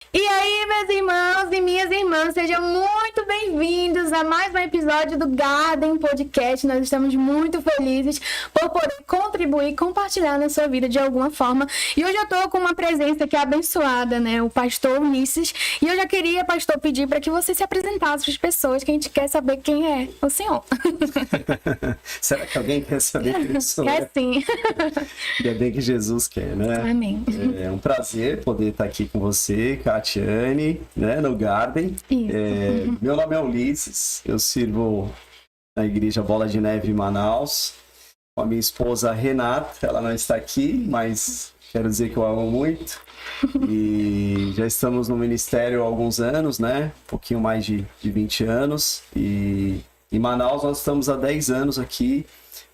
E aí, meus irmãos e minhas irmãs, sejam muito bem-vindos a mais um episódio do Garden Podcast. Nós estamos muito felizes por poder contribuir, compartilhar na sua vida de alguma forma. E hoje eu estou com uma presença aqui abençoada, né? O pastor Ulisses. E eu já queria, pastor, pedir para que você se apresentasse para as pessoas, que a gente quer saber quem é o senhor. Será que alguém quer saber quem eu sou? Quer sim. Ainda bem que Jesus quer, né? Amém. É um prazer poder estar aqui com você, Catiane, né, no Garden. Meu nome é Ulisses, eu sirvo na igreja Bola de Neve em Manaus, com a minha esposa Renata. Ela não está aqui, mas quero dizer que eu amo muito. E já estamos no ministério há alguns anos, né? Um pouquinho mais de 20 anos. E em Manaus nós estamos há 10 anos aqui.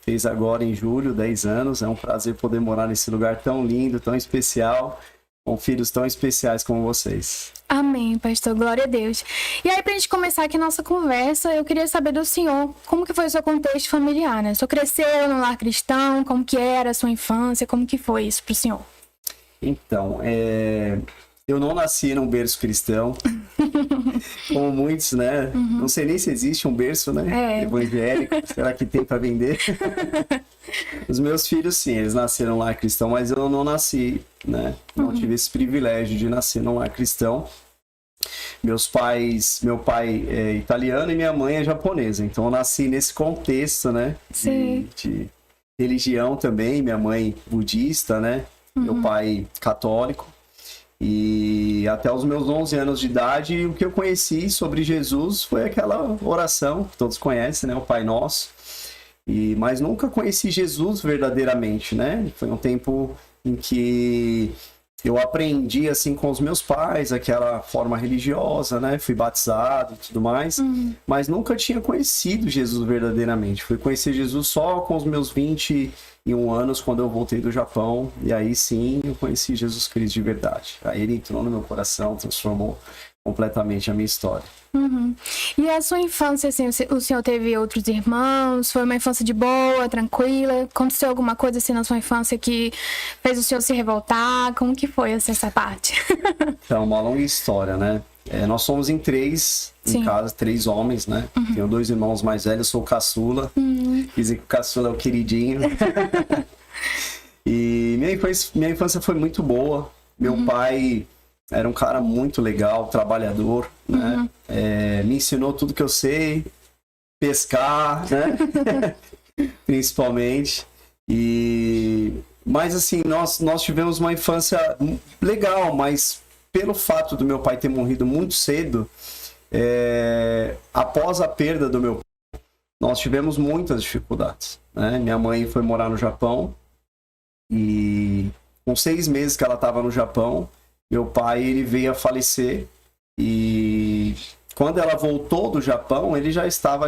Fez agora em julho 10 anos. É um prazer poder morar nesse lugar tão lindo, tão especial, com filhos tão especiais como vocês. Amém, pastor. Glória a Deus. E aí, pra gente começar aqui a nossa conversa, eu queria saber do senhor, como que foi o seu contexto familiar, né? O senhor cresceu no lar cristão, como que era a sua infância, como que foi isso pro senhor? Então, eu não nasci num berço cristão, como muitos, né? Não sei nem se existe um berço, né? Evangélico. Será que tem para vender? Os meus filhos, sim, eles nasceram lá cristão, mas eu não nasci, né? Não tive esse privilégio de nascer num lar cristão. Meu pai é italiano e minha mãe é japonesa, então eu nasci nesse contexto, né? De religião também, minha mãe budista, né? Meu pai católico. E até os meus 11 anos de idade, o que eu conheci sobre Jesus foi aquela oração que todos conhecem, né? O Pai Nosso. Mas nunca conheci Jesus verdadeiramente, né? Foi um tempo em que eu aprendi, assim, com os meus pais, aquela forma religiosa, né? Fui batizado e tudo mais, mas nunca tinha conhecido Jesus verdadeiramente. Fui conhecer Jesus só com os meus 21 anos, quando eu voltei do Japão, e aí sim eu conheci Jesus Cristo de verdade. Aí ele entrou no meu coração, transformou completamente a minha história. E a sua infância, assim, o senhor teve outros irmãos? Foi uma infância de boa, tranquila? Aconteceu alguma coisa assim na sua infância que fez o senhor se revoltar? Como que foi assim, essa parte? Então, uma longa história, né? Nós somos em três, em casa, 3 homens, né? Tenho 2 irmãos mais velhos, sou o caçula. Dizem que o caçula é o queridinho. E minha infância foi muito boa. Meu pai era um cara muito legal, trabalhador, né? Me ensinou tudo que eu sei, pescar, né? Principalmente. Mas assim, nós tivemos uma infância legal, mas pelo fato do meu pai ter morrido muito cedo, após a perda do meu pai, nós tivemos muitas dificuldades, né? Minha mãe foi morar no Japão e com 6 meses que ela estava no Japão, meu pai ele veio a falecer. E quando ela voltou do Japão, ele já estava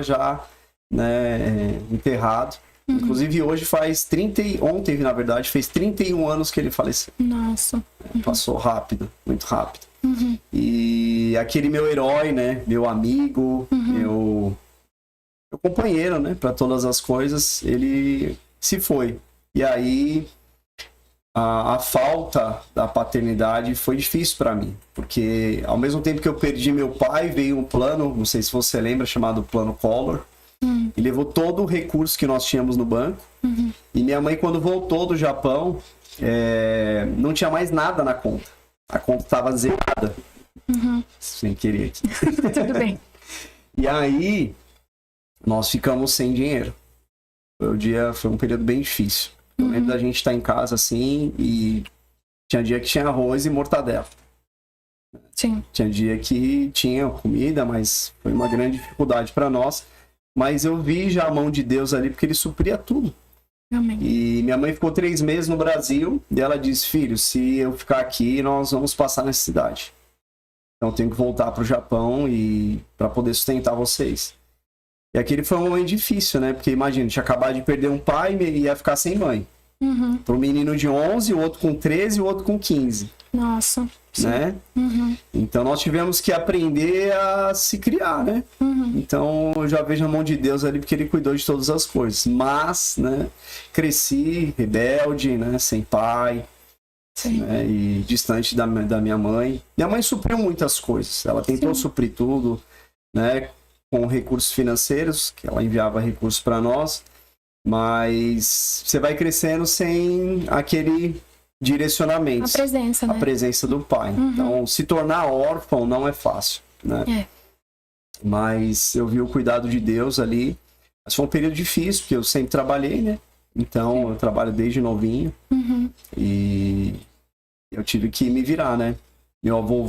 né, enterrado. Inclusive hoje ontem na verdade, fez 31 anos que ele faleceu. Nossa. Passou rápido, muito rápido. E aquele meu herói, né, meu amigo, meu companheiro, né, para todas as coisas, ele se foi. E aí a falta da paternidade foi difícil para mim, porque ao mesmo tempo que eu perdi meu pai, veio um plano, não sei se você lembra, chamado Plano Collor, e levou todo o recurso que nós tínhamos no banco. E minha mãe, quando voltou do Japão, não tinha mais nada na conta. A conta estava zerada. Sem querer aqui. Tudo bem. E aí, nós ficamos sem dinheiro. Foi um período bem difícil. Eu lembro da gente estar em casa assim e tinha dia que tinha arroz e mortadela. Sim. Tinha dia que tinha comida, mas foi uma grande dificuldade para nós. Mas eu vi já a mão de Deus ali, porque ele supria tudo. Amém. E minha mãe ficou 3 meses no Brasil e ela disse: filho, se eu ficar aqui, nós vamos passar necessidade. Então eu tenho que voltar para o Japão e para poder sustentar vocês. E aquele foi um momento difícil, né? Porque imagina, tinha acabado de perder um pai e ia ficar sem mãe. Para um menino de 11, o outro com 13 e o outro com 15. Nossa. Né? Então nós tivemos que aprender a se criar, né? Então eu já vejo a mão de Deus ali, porque ele cuidou de todas as coisas. Mas, né, cresci rebelde, né, sem pai. né? E distante da minha mãe. Minha mãe supriu muitas coisas. Ela tentou suprir tudo, né? Com recursos financeiros, que ela enviava recursos para nós. Mas você vai crescendo sem aquele direcionamento. A presença, né? A presença do pai. Então, se tornar órfão não é fácil, né? Mas eu vi o cuidado de Deus ali. Mas foi um período difícil, porque eu sempre trabalhei, né? Então, eu trabalho desde novinho. E eu tive que me virar, né? Meu avô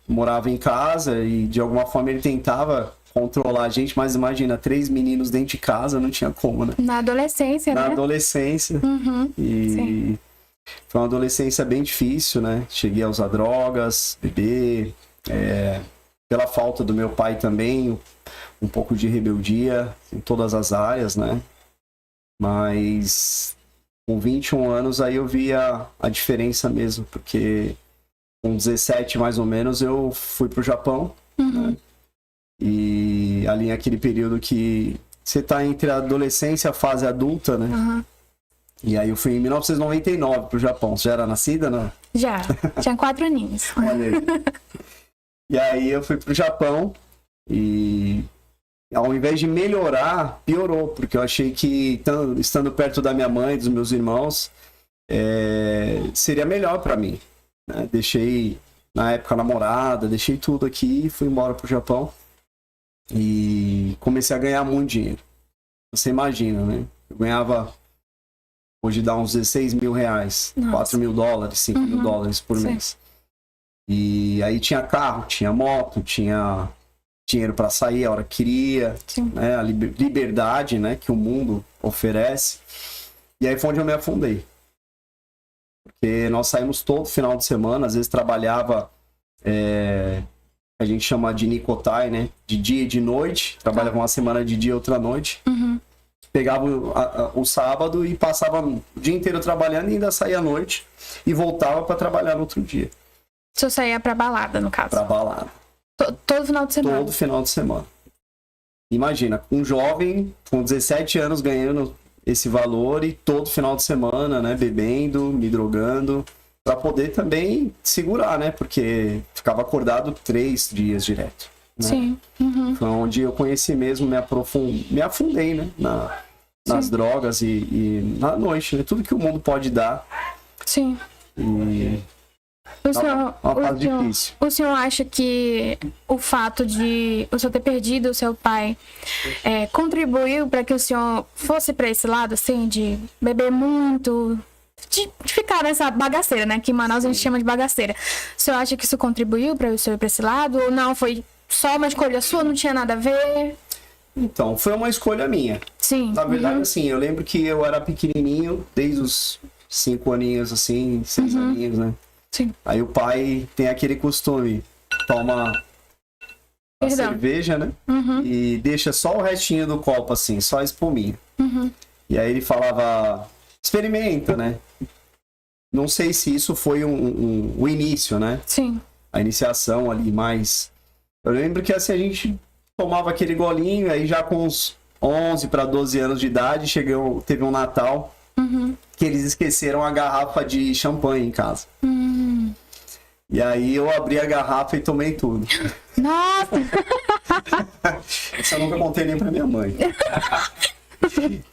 morava em casa e, de alguma forma, ele tentava controlar a gente, mas imagina, 3 meninos dentro de casa, não tinha como, né? Na adolescência, né? Na adolescência. E foi uma adolescência bem difícil, né? Cheguei a usar drogas, beber, pela falta do meu pai também, um pouco de rebeldia em todas as áreas, né? Mas com 21 anos aí eu vi a diferença mesmo, porque com 17 mais ou menos eu fui pro Japão, né? E ali naquele período que você tá entre a adolescência e a fase adulta, né? E aí eu fui em 1999 pro Japão. Você já era nascida, não? Já, tinha 4 aninhos. Olha aí. E aí eu fui pro Japão e ao invés de melhorar, piorou, porque eu achei que estando perto da minha mãe, dos meus irmãos, seria melhor para mim, né? Deixei, na época, a namorada, deixei tudo aqui e fui embora pro Japão. E comecei a ganhar muito dinheiro. Você imagina, né? Eu ganhava, hoje dá uns 16 mil reais, 4 mil dólares, 5 mil dólares por mês. E aí tinha carro, tinha moto, tinha dinheiro para sair a hora que queria, né? A liberdade, né, que o mundo oferece. E aí foi onde eu me afundei. Porque nós saímos todo final de semana, às vezes trabalhava... a gente chama de Nikotai, né? De dia e de noite. Trabalhava uma semana de dia e outra noite. Pegava o sábado e passava o dia inteiro trabalhando e ainda saía à noite. E voltava para trabalhar no outro dia. O senhor saía pra balada, no caso? Pra balada. Todo final de semana? Todo final de semana. Imagina, um jovem com 17 anos ganhando esse valor e todo final de semana, né? Bebendo, me drogando. Para poder também segurar, né? Porque ficava acordado 3 dias direto. Né? Sim. Foi onde eu conheci mesmo, me afundei, né? Nas drogas e na noite, né? Tudo que o mundo pode dar. Sim. E... O senhor acha que o fato de o senhor ter perdido o seu pai contribuiu para que o senhor fosse para esse lado, assim, de beber muito... De ficar nessa bagaceira, né? Que em Manaus a gente chama de bagaceira. O senhor acha que isso contribuiu para o senhor ir para esse lado? Ou não? Foi só uma escolha sua? Não tinha nada a ver? Então, foi uma escolha minha. Sim. Na verdade, assim, eu lembro que eu era pequenininho, desde os 5 aninhos, assim, 6 aninhos, né? Sim. Aí o pai tem aquele costume, toma a cerveja, né? E deixa só o restinho do copo, assim, só a espuminha. E aí ele falava... Experimenta, né? Não sei se isso foi o início, né? Sim. A iniciação ali, mas... Eu lembro que assim, a gente tomava aquele golinho, aí já com uns 11 para 12 anos de idade, teve um Natal que eles esqueceram a garrafa de champanhe em casa. E aí eu abri a garrafa e tomei tudo. Nossa! Isso eu nunca contei nem pra minha mãe.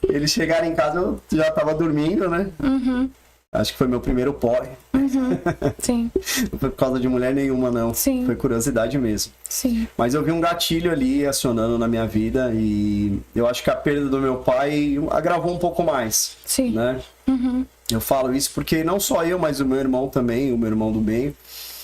Eles chegaram em casa, eu já tava dormindo, né? Acho que foi meu primeiro porre. Sim. Não foi por causa de mulher nenhuma, não. Sim. Foi curiosidade mesmo. Sim. Mas eu vi um gatilho ali acionando na minha vida e eu acho que a perda do meu pai agravou um pouco mais. Sim. Né? Eu falo isso porque não só eu, mas o meu irmão também, o meu irmão do meio,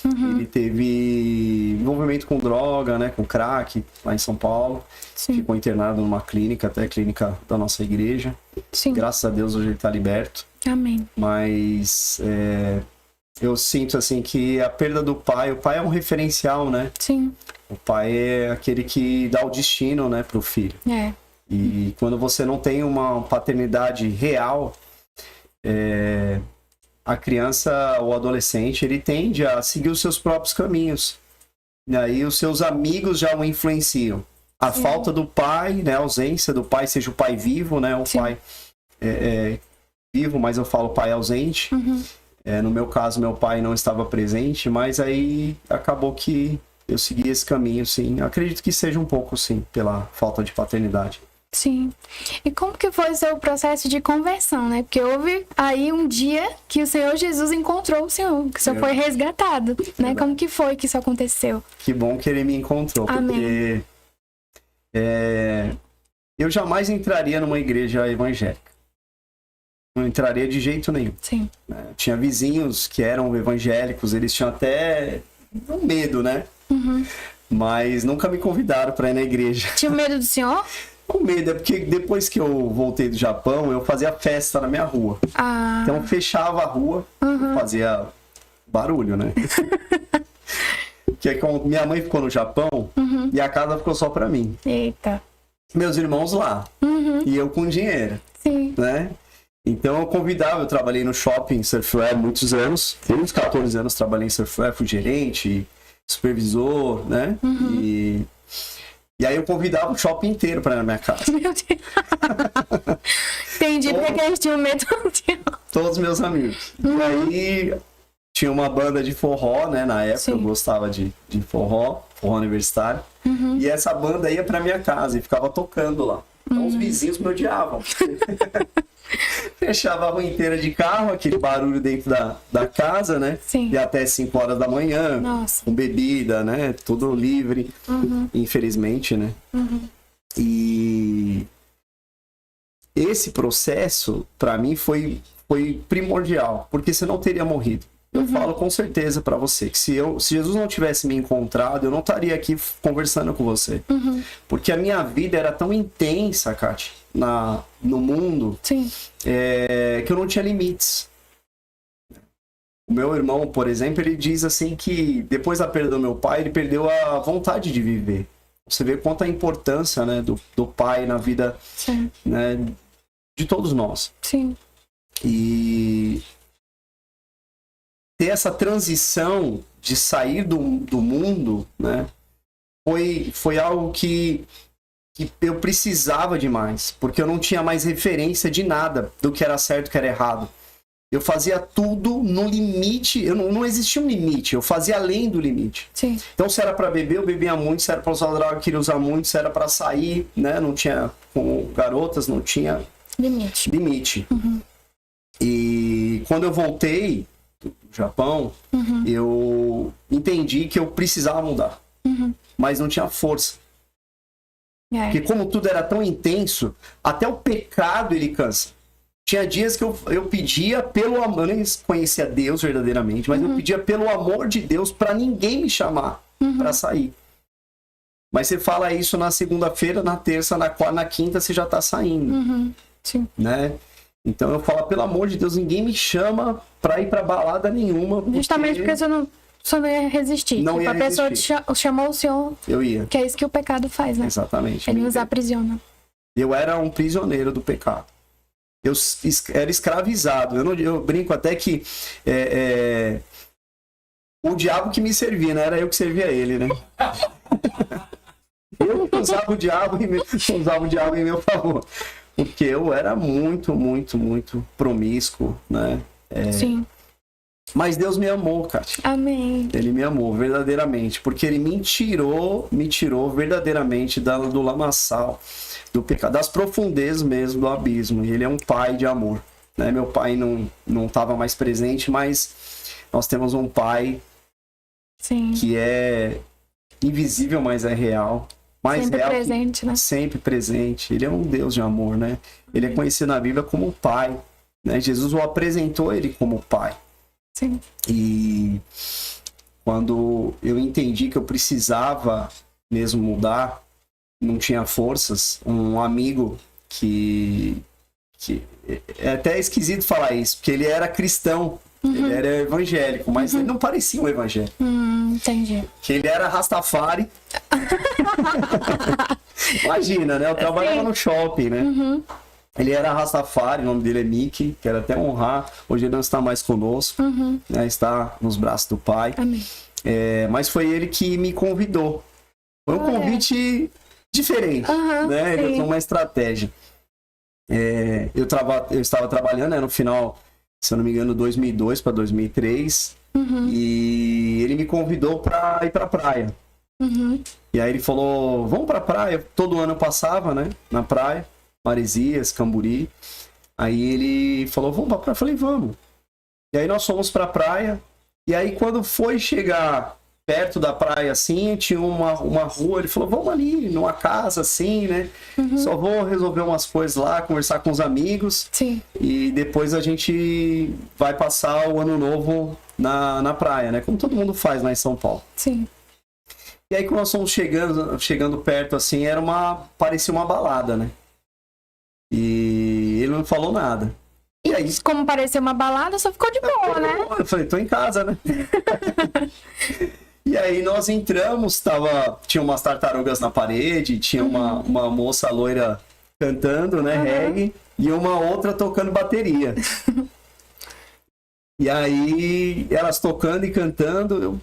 ele teve envolvimento com droga, né? Com crack, lá em São Paulo. Sim. Ficou internado numa clínica, até clínica da nossa igreja. Sim. Graças a Deus hoje ele tá liberto. Amém. Mas eu sinto assim que a perda do pai, o pai é um referencial, né? Sim. O pai é aquele que dá o destino, né, pro filho. E quando você não tem uma paternidade real, a criança ou adolescente, ele tende a seguir os seus próprios caminhos. E aí os seus amigos já o influenciam. A falta do pai, né, a ausência do pai, seja o pai vivo, né, o pai vivo, mas eu falo pai ausente, No meu caso, meu pai não estava presente, mas aí acabou que eu segui esse caminho, sim. Acredito que seja um pouco, sim, pela falta de paternidade. Sim. E como que foi o seu processo de conversão, né? Porque houve aí um dia que o Senhor Jesus encontrou o Senhor, que o Senhor foi resgatado, né? Como que foi que isso aconteceu? Que bom que ele me encontrou, Amém. porque eu jamais entraria numa igreja evangélica. Não entraria de jeito nenhum. Sim. Tinha vizinhos que eram evangélicos, eles tinham até um medo, né? Uhum. Mas nunca me convidaram para ir na igreja. Tinha medo do Senhor? O medo é porque depois que eu voltei do Japão, eu fazia festa na minha rua. Então eu fechava a rua, fazia barulho, né? Porque minha mãe ficou no Japão e a casa ficou só pra mim. Eita. Meus irmãos lá. E eu com dinheiro. Sim. Né? Então eu convidava, eu trabalhei no shopping Surfwear muitos anos. Tem uns 14 anos trabalhei em Surfwear, fui gerente, supervisor, né? E aí eu convidava o shopping inteiro pra ir na minha casa. Meu Deus. Entendi porque eles tinham medo do Senhor. Todos meus amigos. E aí tinha uma banda de forró, né? Na época eu gostava de forró universitário. E essa banda ia pra minha casa e ficava tocando lá. Então os vizinhos me odiavam. Fechava a rua inteira de carro, aquele barulho dentro da casa, né? Sim. E até 5 horas da manhã, com bebida, né? Tudo livre, infelizmente, né? E esse processo, para mim, foi primordial, porque você não teria morrido. Eu falo com certeza para você que se Jesus não tivesse me encontrado, eu não estaria aqui conversando com você. Porque a minha vida era tão intensa, Kátia, no mundo, que eu não tinha limites. O meu irmão, por exemplo, ele diz assim que depois da perda do meu pai, ele perdeu a vontade de viver. Você vê quanta importância, né, do pai na vida, né, de todos nós. Sim. E ter essa transição de sair do mundo, né, foi algo que eu precisava demais, porque eu não tinha mais referência de nada do que era certo e o que era errado. Eu fazia tudo no limite, não existia um limite, eu fazia além do limite. Sim. Então, se era para beber, eu bebia muito, se era para usar droga, eu queria usar muito, se era para sair, né, não tinha, com garotas, não tinha limite. E quando eu voltei do Japão, eu entendi que eu precisava mudar, mas não tinha força. Porque como tudo era tão intenso, até o pecado ele cansa. Tinha dias que eu pedia pelo amor, eu nem conhecia Deus verdadeiramente, mas eu pedia pelo amor de Deus para ninguém me chamar para sair. Mas você fala isso na segunda-feira, na terça, na quarta, na quinta, você já tá saindo. Sim. Né? Então eu falo, pelo amor de Deus, ninguém me chama para ir para balada nenhuma. Justamente porque você não ia resistir. Não ia resistir. A pessoa chamou o Senhor. Eu ia. Que é isso que o pecado faz, né? Exatamente. Ele nos aprisiona. Eu era um prisioneiro do pecado. Eu era escravizado. Eu brinco até que o diabo que me servia, não era eu que servia ele, né? Eu usava o diabo em meu favor. Porque eu era muito, muito, muito promíscuo, né? Sim. Mas Deus me amou, Kátia. Amém. Ele me amou verdadeiramente, porque ele me tirou verdadeiramente do lamaçal, do pecado, das profundezas mesmo do abismo. E ele é um pai de amor, né? Meu pai não estava mais presente, mas nós temos um pai que é invisível, mas é real. Mais sempre real, presente, né? Sempre presente. Ele é um Deus de amor, né? Ele é conhecido na Bíblia como pai, né? Jesus o apresentou ele como pai. Sim. E quando eu entendi que eu precisava mesmo mudar, não tinha forças, um amigo que é até esquisito falar isso, porque ele era cristão, ele era evangélico, mas ele não parecia um evangélico. Entendi. Que ele era Rastafari. Imagina, né? Eu trabalhava no shopping, né? Ele era Rastafari, o nome dele é Mickey, quero até honrar. Hoje ele não está mais conosco, né? Está nos braços do Pai. Amém. Mas foi ele que me convidou. Foi um convite diferente, né? Ele usou uma estratégia. Eu estava trabalhando, né, no final se eu não me engano, 2002 para 2003. E ele me convidou para ir para praia. E aí ele falou, vamos pra praia. Todo ano eu passava, né, na praia, Maresias, Camburi. Aí ele falou, vamos pra praia. Eu falei, vamos. E aí nós fomos pra praia. E aí quando foi chegar perto da praia, assim, tinha uma rua. Ele falou, vamos ali, numa casa, assim, né. Só vou resolver umas coisas lá, conversar com os amigos. Sim. E depois a gente vai passar o ano novo na praia, né, como todo mundo faz lá em São Paulo. Sim. E aí, quando nós fomos chegando perto, assim, parecia uma balada, né? E ele não falou nada. E aí, como parecia uma balada, só ficou de boa, né? Eu falei, tô em casa, né? E aí nós entramos, tinha umas tartarugas na parede, tinha uma moça loira cantando, né, reggae, e uma outra tocando bateria. E aí, elas tocando e cantando, eu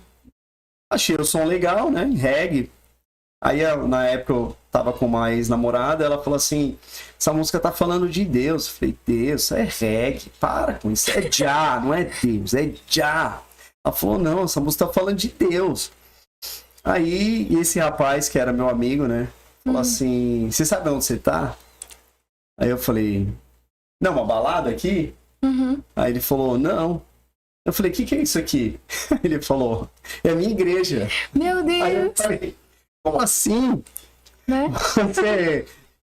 achei o som legal, né? Reggae. Aí, na época, eu tava com uma ex-namorada, ela falou assim, essa música tá falando de Deus. Eu falei, Deus, é reggae, para com isso, é Jah, não é Deus, é Jah. Ela falou, não, essa música tá falando de Deus. Aí, esse rapaz, que era meu amigo, né, falou assim, você sabe onde você tá? Aí eu falei, não, uma balada aqui? Aí ele falou, não. Eu falei, o que é isso aqui? Ele falou, é a minha igreja. Meu Deus! Aí eu falei, como assim? Né? O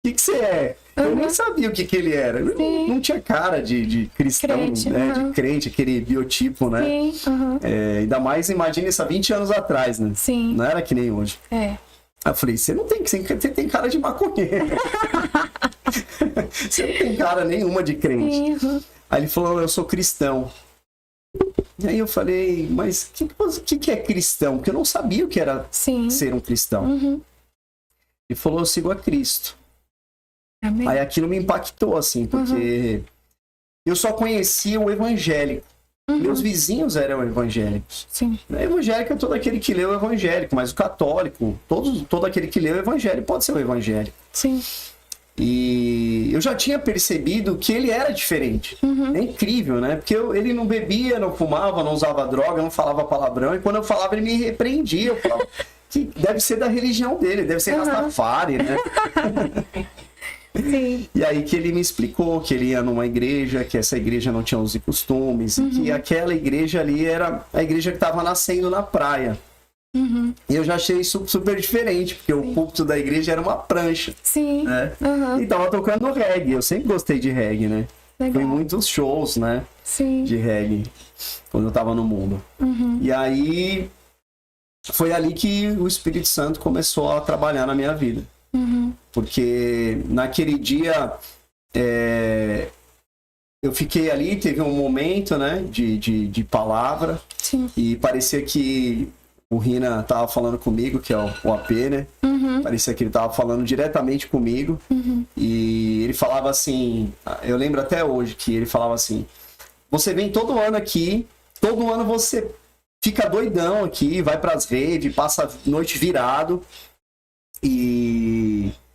que você é? Eu nem sabia o que ele era. Não tinha cara de cristão, crente, né? De crente, aquele biotipo, né? Sim, Ainda mais, imagina isso há 20 anos atrás, né? Sim. Não era que nem hoje. É. Aí eu falei, você tem cara de maconheiro. Você não tem cara nenhuma de crente. Sim. Aí ele falou, eu sou cristão. E aí eu falei, mas o que é cristão? Porque eu não sabia o que era ser um cristão. Ele falou, eu sigo a Cristo. Amém. Aí aquilo me impactou, assim, porque eu só conhecia o evangélico. Meus vizinhos eram evangélicos. Sim. Evangélico é todo aquele que lê o evangélico, mas o católico, todo aquele que lê o evangelho pode ser o evangélico. Sim. E eu já tinha percebido que ele era diferente. É incrível, né? Porque ele não bebia, não fumava, não usava droga, não falava palavrão. E quando eu falava, ele me repreendia. Eu falava que deve ser da religião dele, deve ser Rastafari, né? Sim. E aí que ele me explicou que ele ia numa igreja, que essa igreja não tinha usos e costumes, e que aquela igreja ali era a igreja que estava nascendo na praia. E eu já achei isso super diferente, porque o púlpito da igreja era uma prancha. Sim. Né? E tava tocando reggae. Eu sempre gostei de reggae, né? Legal. Fui em muitos shows, né? Sim. De reggae, quando eu tava no mundo. E aí, foi ali que o Espírito Santo começou a trabalhar na minha vida. Porque naquele dia, eu fiquei ali, teve um momento, né? De palavra. Sim. E parecia que o Rina tava falando comigo, que é o AP, né? Parecia que ele tava falando diretamente comigo. E ele falava assim, eu lembro até hoje que ele falava assim, você vem todo ano aqui, todo ano você fica doidão aqui, vai pras redes, passa a noite virado.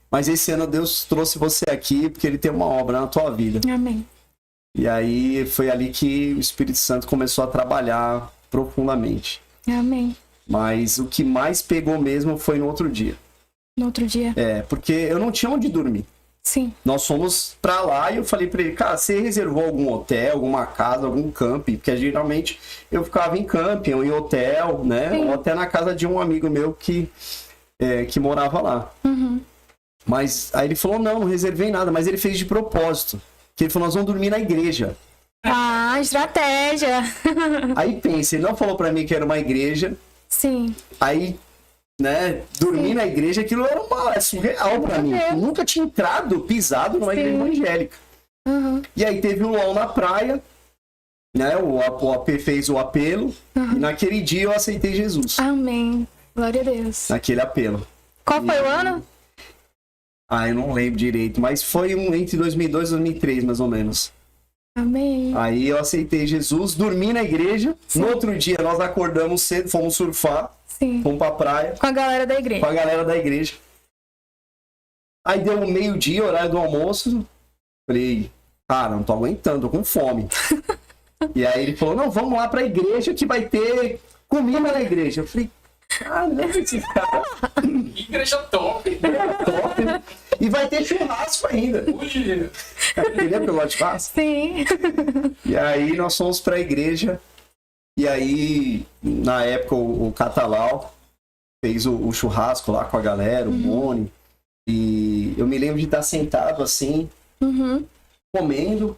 Mas esse ano Deus trouxe você aqui porque ele tem uma obra na tua vida. Amém. E aí foi ali que o Espírito Santo começou a trabalhar profundamente. Amém. Mas o que mais pegou mesmo foi no outro dia. No outro dia? Porque eu não tinha onde dormir. Sim. Nós fomos pra lá e eu falei pra ele, cara, você reservou algum hotel, alguma casa, algum camping? Porque geralmente eu ficava em camping ou em hotel, né? Sim. Ou até na casa de um amigo meu que morava lá. Mas aí ele falou, não reservei nada, mas ele fez de propósito. Que ele falou, nós vamos dormir na igreja. Ah, estratégia. Aí pensa, ele não falou pra mim que era uma igreja. Sim. Aí, né, dormir na igreja, aquilo era surreal pra mim. Eu nunca tinha pisado numa igreja evangélica. E aí teve o LOL na praia, né, o AP fez o apelo, e naquele dia eu aceitei Jesus. Amém. Glória a Deus. Naquele apelo. Qual foi o ano? Eu não lembro direito, mas foi entre 2002 e 2003, mais ou menos. Amém. Aí eu aceitei Jesus, dormi na igreja. Sim. No outro dia nós acordamos cedo, fomos surfar. Sim. Fomos pra praia. Com a galera da igreja. Com a galera da igreja. Aí deu meio-dia, horário do almoço. Falei, cara, não tô aguentando, tô com fome. E aí ele falou, não, vamos lá pra igreja que vai ter comida na igreja. Eu falei, caramba, esse cara... Igreja top. Top, né? E vai ter churrasco ainda. Ui. Entendeu que eu gosto de churrasco? Sim. E aí nós fomos pra igreja. E aí, na época, o Catalau fez o churrasco lá com a galera, o Boni. E eu me lembro de estar sentado assim, comendo.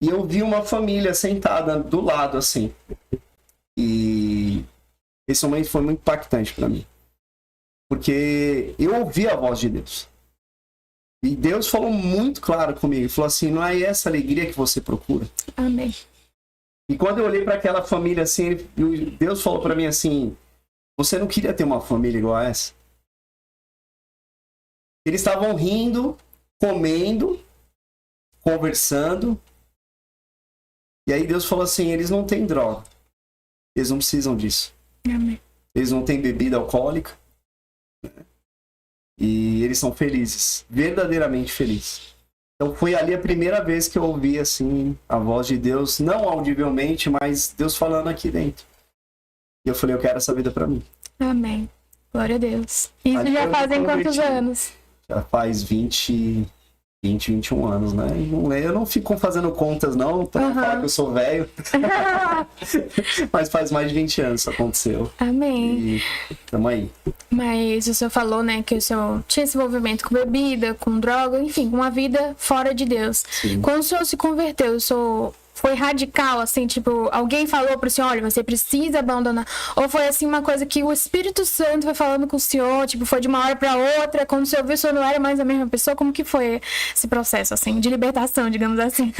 E eu vi uma família sentada do lado, assim. E esse momento foi muito impactante para mim. Porque eu ouvi a voz de Deus. E Deus falou muito claro comigo. Ele falou assim, não é essa alegria que você procura? Amém. E quando eu olhei para aquela família assim, Deus falou para mim assim, você não queria ter uma família igual a essa? Eles estavam rindo, comendo, conversando. E aí Deus falou assim, eles não têm droga. Eles não precisam disso. Amém. Eles não têm bebida alcoólica. E eles são felizes. Verdadeiramente felizes. Então foi ali a primeira vez que eu ouvi assim a voz de Deus, não audivelmente, mas Deus falando aqui dentro. E eu falei, eu quero essa vida pra mim. Amém. Glória a Deus. Isso Ali já eu fazem converti. quantos anos? Já faz 21 anos, né? Eu não fico fazendo contas, não, pra não falar que eu sou velho. Mas faz mais de 20 anos isso aconteceu. Amém. E tamo aí. Mas o senhor falou, né, que o senhor tinha esse envolvimento com bebida, com droga, enfim, com uma vida fora de Deus. Sim. Quando o senhor se converteu, o senhor foi radical, assim, tipo, alguém falou pro senhor, olha, você precisa abandonar? Ou foi, assim, uma coisa que o Espírito Santo foi falando com o senhor, tipo, foi de uma hora pra outra, quando o senhor viu, o senhor não era mais a mesma pessoa? Como que foi esse processo, assim, de libertação, digamos assim?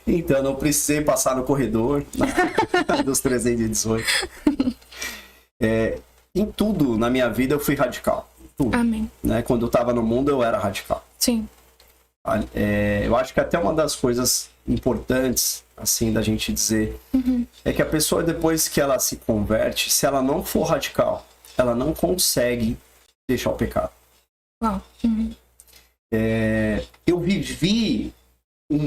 Então, não precisei passar no corredor dos 318. Em tudo na minha vida eu fui radical. Tudo. Amém. Né? Quando eu tava no mundo eu era radical. Sim. Eu acho que até uma das coisas importantes, assim, da gente dizer, é que a pessoa depois que ela se converte, se ela não for radical, ela não consegue deixar o pecado. Uau. Eu vivi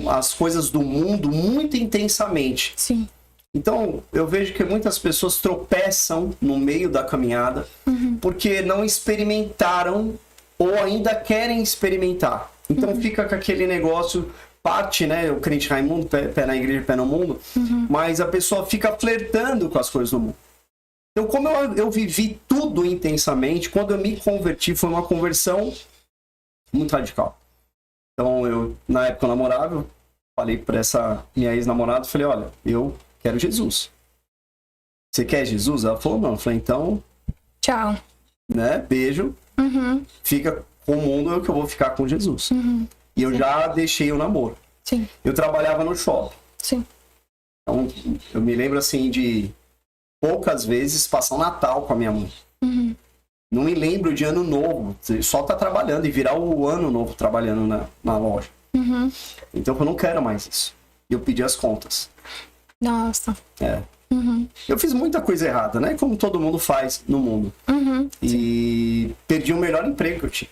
as coisas do mundo muito intensamente. Sim. Então, eu vejo que muitas pessoas tropeçam no meio da caminhada porque não experimentaram ou ainda querem experimentar. Então, fica com aquele negócio, parte, né? O crente Raimundo, pé na igreja, pé no mundo, mas a pessoa fica flertando com as coisas do mundo. Então, como eu vivi tudo intensamente, quando eu me converti, foi uma conversão muito radical. Então, na época eu namorava, eu falei para essa minha ex-namorada, falei, olha, eu quero Jesus. Você quer Jesus? Ela falou, não. Eu falei, então... Tchau. Né? Beijo. Fica com o mundo, eu que eu vou ficar com Jesus. E eu já deixei o namoro. Sim. Eu trabalhava no shopping. Sim. Então, eu me lembro, assim, de poucas vezes passar um Natal com a minha mãe. Não me lembro de ano novo. Só tá trabalhando e virar o ano novo trabalhando na loja. Então, eu não quero mais isso. E eu pedi as contas. Nossa. Eu fiz muita coisa errada, né? Como todo mundo faz no mundo. E perdi o melhor emprego que eu tinha.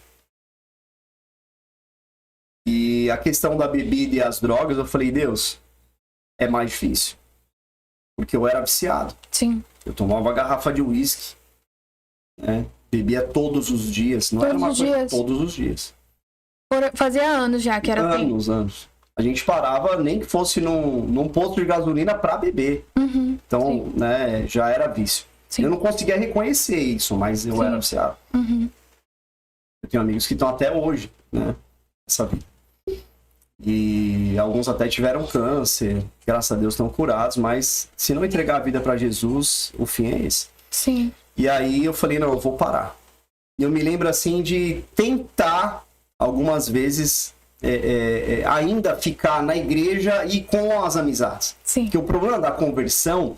E a questão da bebida e as drogas, eu falei, Deus, é mais difícil. Porque eu era viciado. Sim. Eu tomava garrafa de uísque, né? Bebia todos os dias. Não era uma coisa, todos os dias. Fazia anos já que era anos. A gente parava, nem que fosse num posto de gasolina para beber. Então, né, já era vício. Sim. Eu não conseguia reconhecer isso, mas eu era viciado. Eu tenho amigos que estão até hoje, né, nessa vida. E alguns até tiveram câncer, graças a Deus estão curados, mas se não entregar a vida para Jesus, o fim é esse. Sim. E aí eu falei, não, eu vou parar. E eu me lembro, assim, de tentar, algumas vezes... ainda ficar na igreja e com as amizades. Sim. Porque o problema da conversão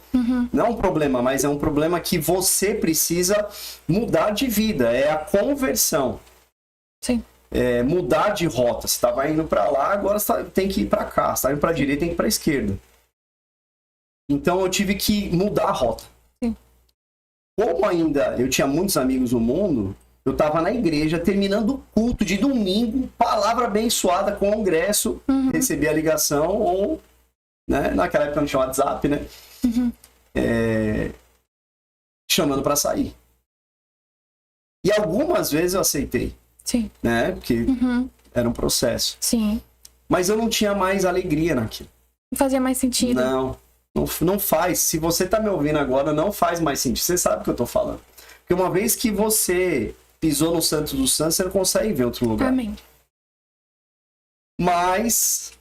não é um problema, mas é um problema que você precisa mudar de vida. É a conversão. Sim. Mudar de rota. Você estava indo para lá, agora você tem que ir para cá. Você está indo para a direita, tem que ir para a esquerda. Então eu tive que mudar a rota. Sim. Como ainda eu tinha muitos amigos no mundo, eu estava na igreja, terminando o culto de domingo, palavra abençoada, congresso, recebi a ligação ou né? Naquela época não tinha WhatsApp, né? Chamando para sair. E algumas vezes eu aceitei. Sim. Né? Porque era um processo. Sim. Mas eu não tinha mais alegria naquilo. Não fazia mais sentido. Não faz. Se você tá me ouvindo agora, não faz mais sentido. Você sabe o que eu tô falando. Porque uma vez que você pisou no Santo dos Santos, você não consegue ver outro lugar. Amém. Mas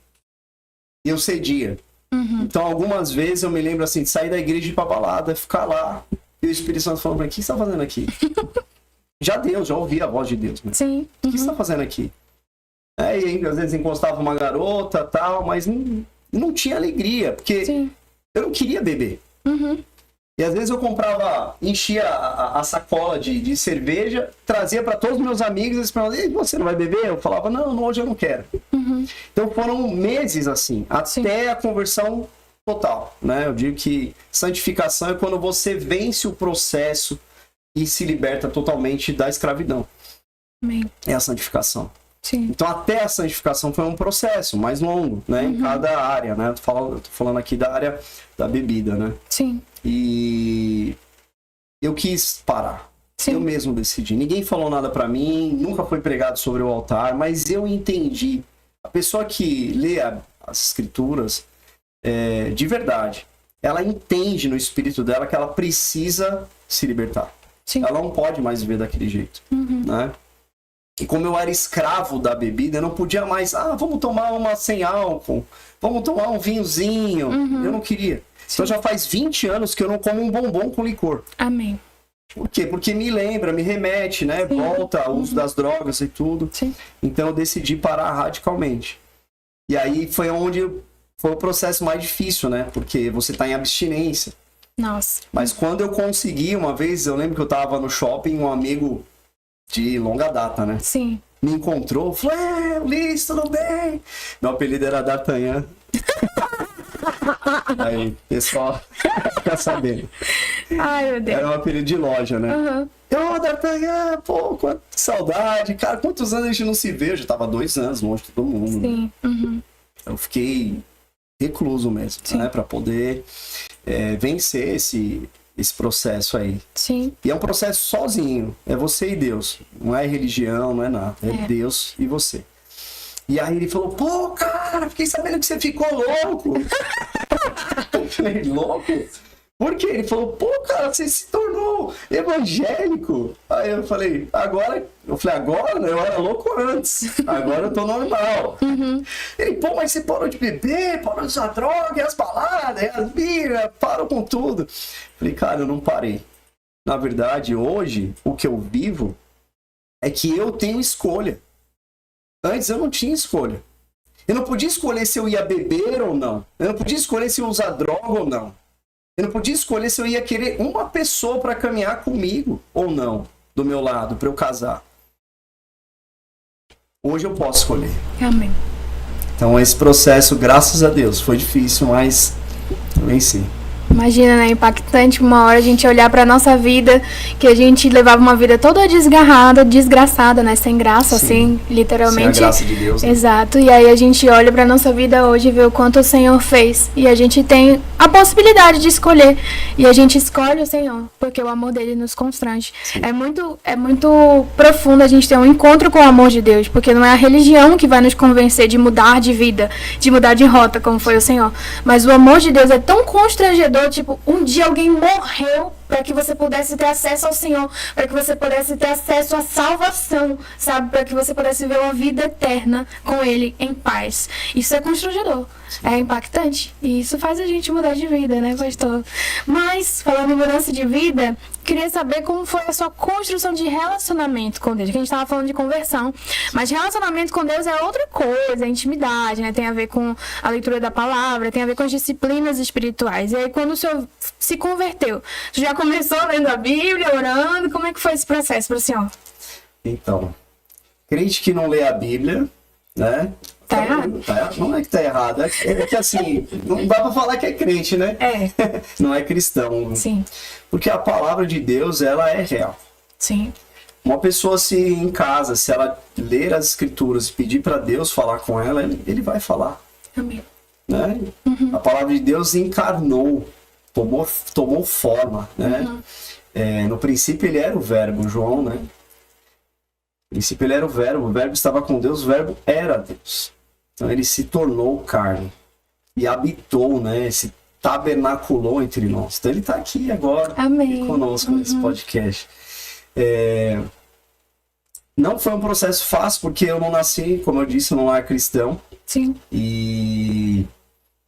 eu cedia. Então, algumas vezes eu me lembro assim, de sair da igreja e ir pra balada, ficar lá. E o Espírito Santo falando pra mim, o que você tá fazendo aqui? Já ouvi a voz de Deus. Né? Sim. O que você tá fazendo aqui? E aí, às vezes encostava uma garota e tal, mas não tinha alegria, porque eu não queria beber. E às vezes eu comprava, enchia a sacola de cerveja, trazia para todos os meus amigos, eles falavam, e você não vai beber? Eu falava, não, hoje eu não quero. Então foram meses assim, até a conversão total, né? Eu digo que santificação é quando você vence o processo e se liberta totalmente da escravidão. Amém. É a santificação. Sim. Então até a santificação foi um processo mais longo, né? Em cada área, né? Eu tô falando aqui da área da bebida, né? Sim. E eu quis parar. Sim. Eu mesmo decidi. Ninguém falou nada pra mim, nunca foi pregado sobre o altar, mas eu entendi. A pessoa que lê as escrituras, de verdade, ela entende no espírito dela que ela precisa se libertar. Sim. Ela não pode mais viver daquele jeito, né? E como eu era escravo da bebida, eu não podia mais, vamos tomar uma sem álcool, vamos tomar um vinhozinho. Eu não queria. Então já faz 20 anos que eu não como um bombom com licor. Amém. Por quê? Porque me lembra, me remete, né? Volta ao uso das drogas e tudo. Sim. Então eu decidi parar radicalmente. E aí foi foi o processo mais difícil, né? Porque você tá em abstinência. Nossa. Mas quando eu consegui, uma vez, eu lembro que eu tava no shopping, um amigo de longa data, né? Sim. Me encontrou, falou, Ulisses, tudo bem? Meu apelido era D'Artagnan. Aí, pessoal, fica sabendo. Ai, meu Deus. Era um apelido de loja, né? D'Artagnan, pô, quanta saudade. Cara, quantos anos a gente não se vê? Eu já tava 2 anos longe de todo mundo. Sim. Né? Eu fiquei recluso mesmo, né? Pra poder vencer esse processo aí. Sim. E é um processo sozinho. É você e Deus. Não é religião, não é nada. É Deus e você. E aí ele falou, pô, cara, fiquei sabendo que você ficou louco. Eu falei, louco? Por quê? Ele falou, pô, cara, você se tornou evangélico. Aí eu falei, agora? Eu falei, agora? Eu era louco antes. Agora eu tô normal. Ele, pô, mas você parou de beber, parou de usar droga, e as baladas, e as birras, parou com tudo. Eu falei, cara, eu não parei. Na verdade, hoje, o que eu vivo é que eu tenho escolha. Antes eu não tinha escolha. Eu não podia escolher se eu ia beber ou não. Eu não podia escolher se eu ia usar droga ou não. Eu não podia escolher se eu ia querer uma pessoa para caminhar comigo ou não, do meu lado, para eu casar. Hoje eu posso escolher. Amém. Então esse processo, graças a Deus, foi difícil, mas eu venci. Imagina, né? Impactante uma hora a gente olhar pra nossa vida, que a gente levava uma vida toda desgarrada, desgraçada, né? Sem graça, assim, literalmente. Sem a graça de Deus. Né? Exato. E aí a gente olha pra nossa vida hoje e vê o quanto o Senhor fez. E a gente tem a possibilidade de escolher. E a gente escolhe o Senhor, porque o amor dele nos constrange. É muito profundo a gente ter um encontro com o amor de Deus, porque não é a religião que vai nos convencer de mudar de vida, de mudar de rota, como foi o Senhor. Mas o amor de Deus é tão constrangedor. Tipo, um dia alguém morreu para que você pudesse ter acesso ao Senhor, para que você pudesse ter acesso à salvação, sabe? Para que você pudesse ver uma vida eterna com Ele em paz. Isso é constrangedor, é impactante. E isso faz a gente mudar de vida, né, pastor? Mas, falando em mudança de vida, queria saber como foi a sua construção de relacionamento com Deus. Que a gente estava falando de conversão, mas relacionamento com Deus é outra coisa, é intimidade, né? Tem a ver com a leitura da palavra, tem a ver com as disciplinas espirituais. E aí, quando o senhor se converteu, você já começou lendo a Bíblia, orando? Como é que foi esse processo para o senhor? Então, crente que não lê a Bíblia, né? Tá errado? Não é que tá errado, é que assim, não dá pra falar que é crente, né? Não é cristão. Sim. Porque a palavra de Deus, ela é real. Sim. Uma pessoa em casa, se ela ler as escrituras e pedir para Deus falar com ela, ele vai falar. Amém. né? A palavra de Deus encarnou, tomou forma, né? No princípio ele era o verbo, João, né? No princípio ele era o verbo estava com Deus, o verbo era Deus. Então ele se tornou carne e habitou, né? Se tabernaculou entre nós. Então ele está aqui agora. Amém. Conosco nesse podcast. Não foi um processo fácil, porque eu não nasci, como eu disse, num lar cristão. Sim. E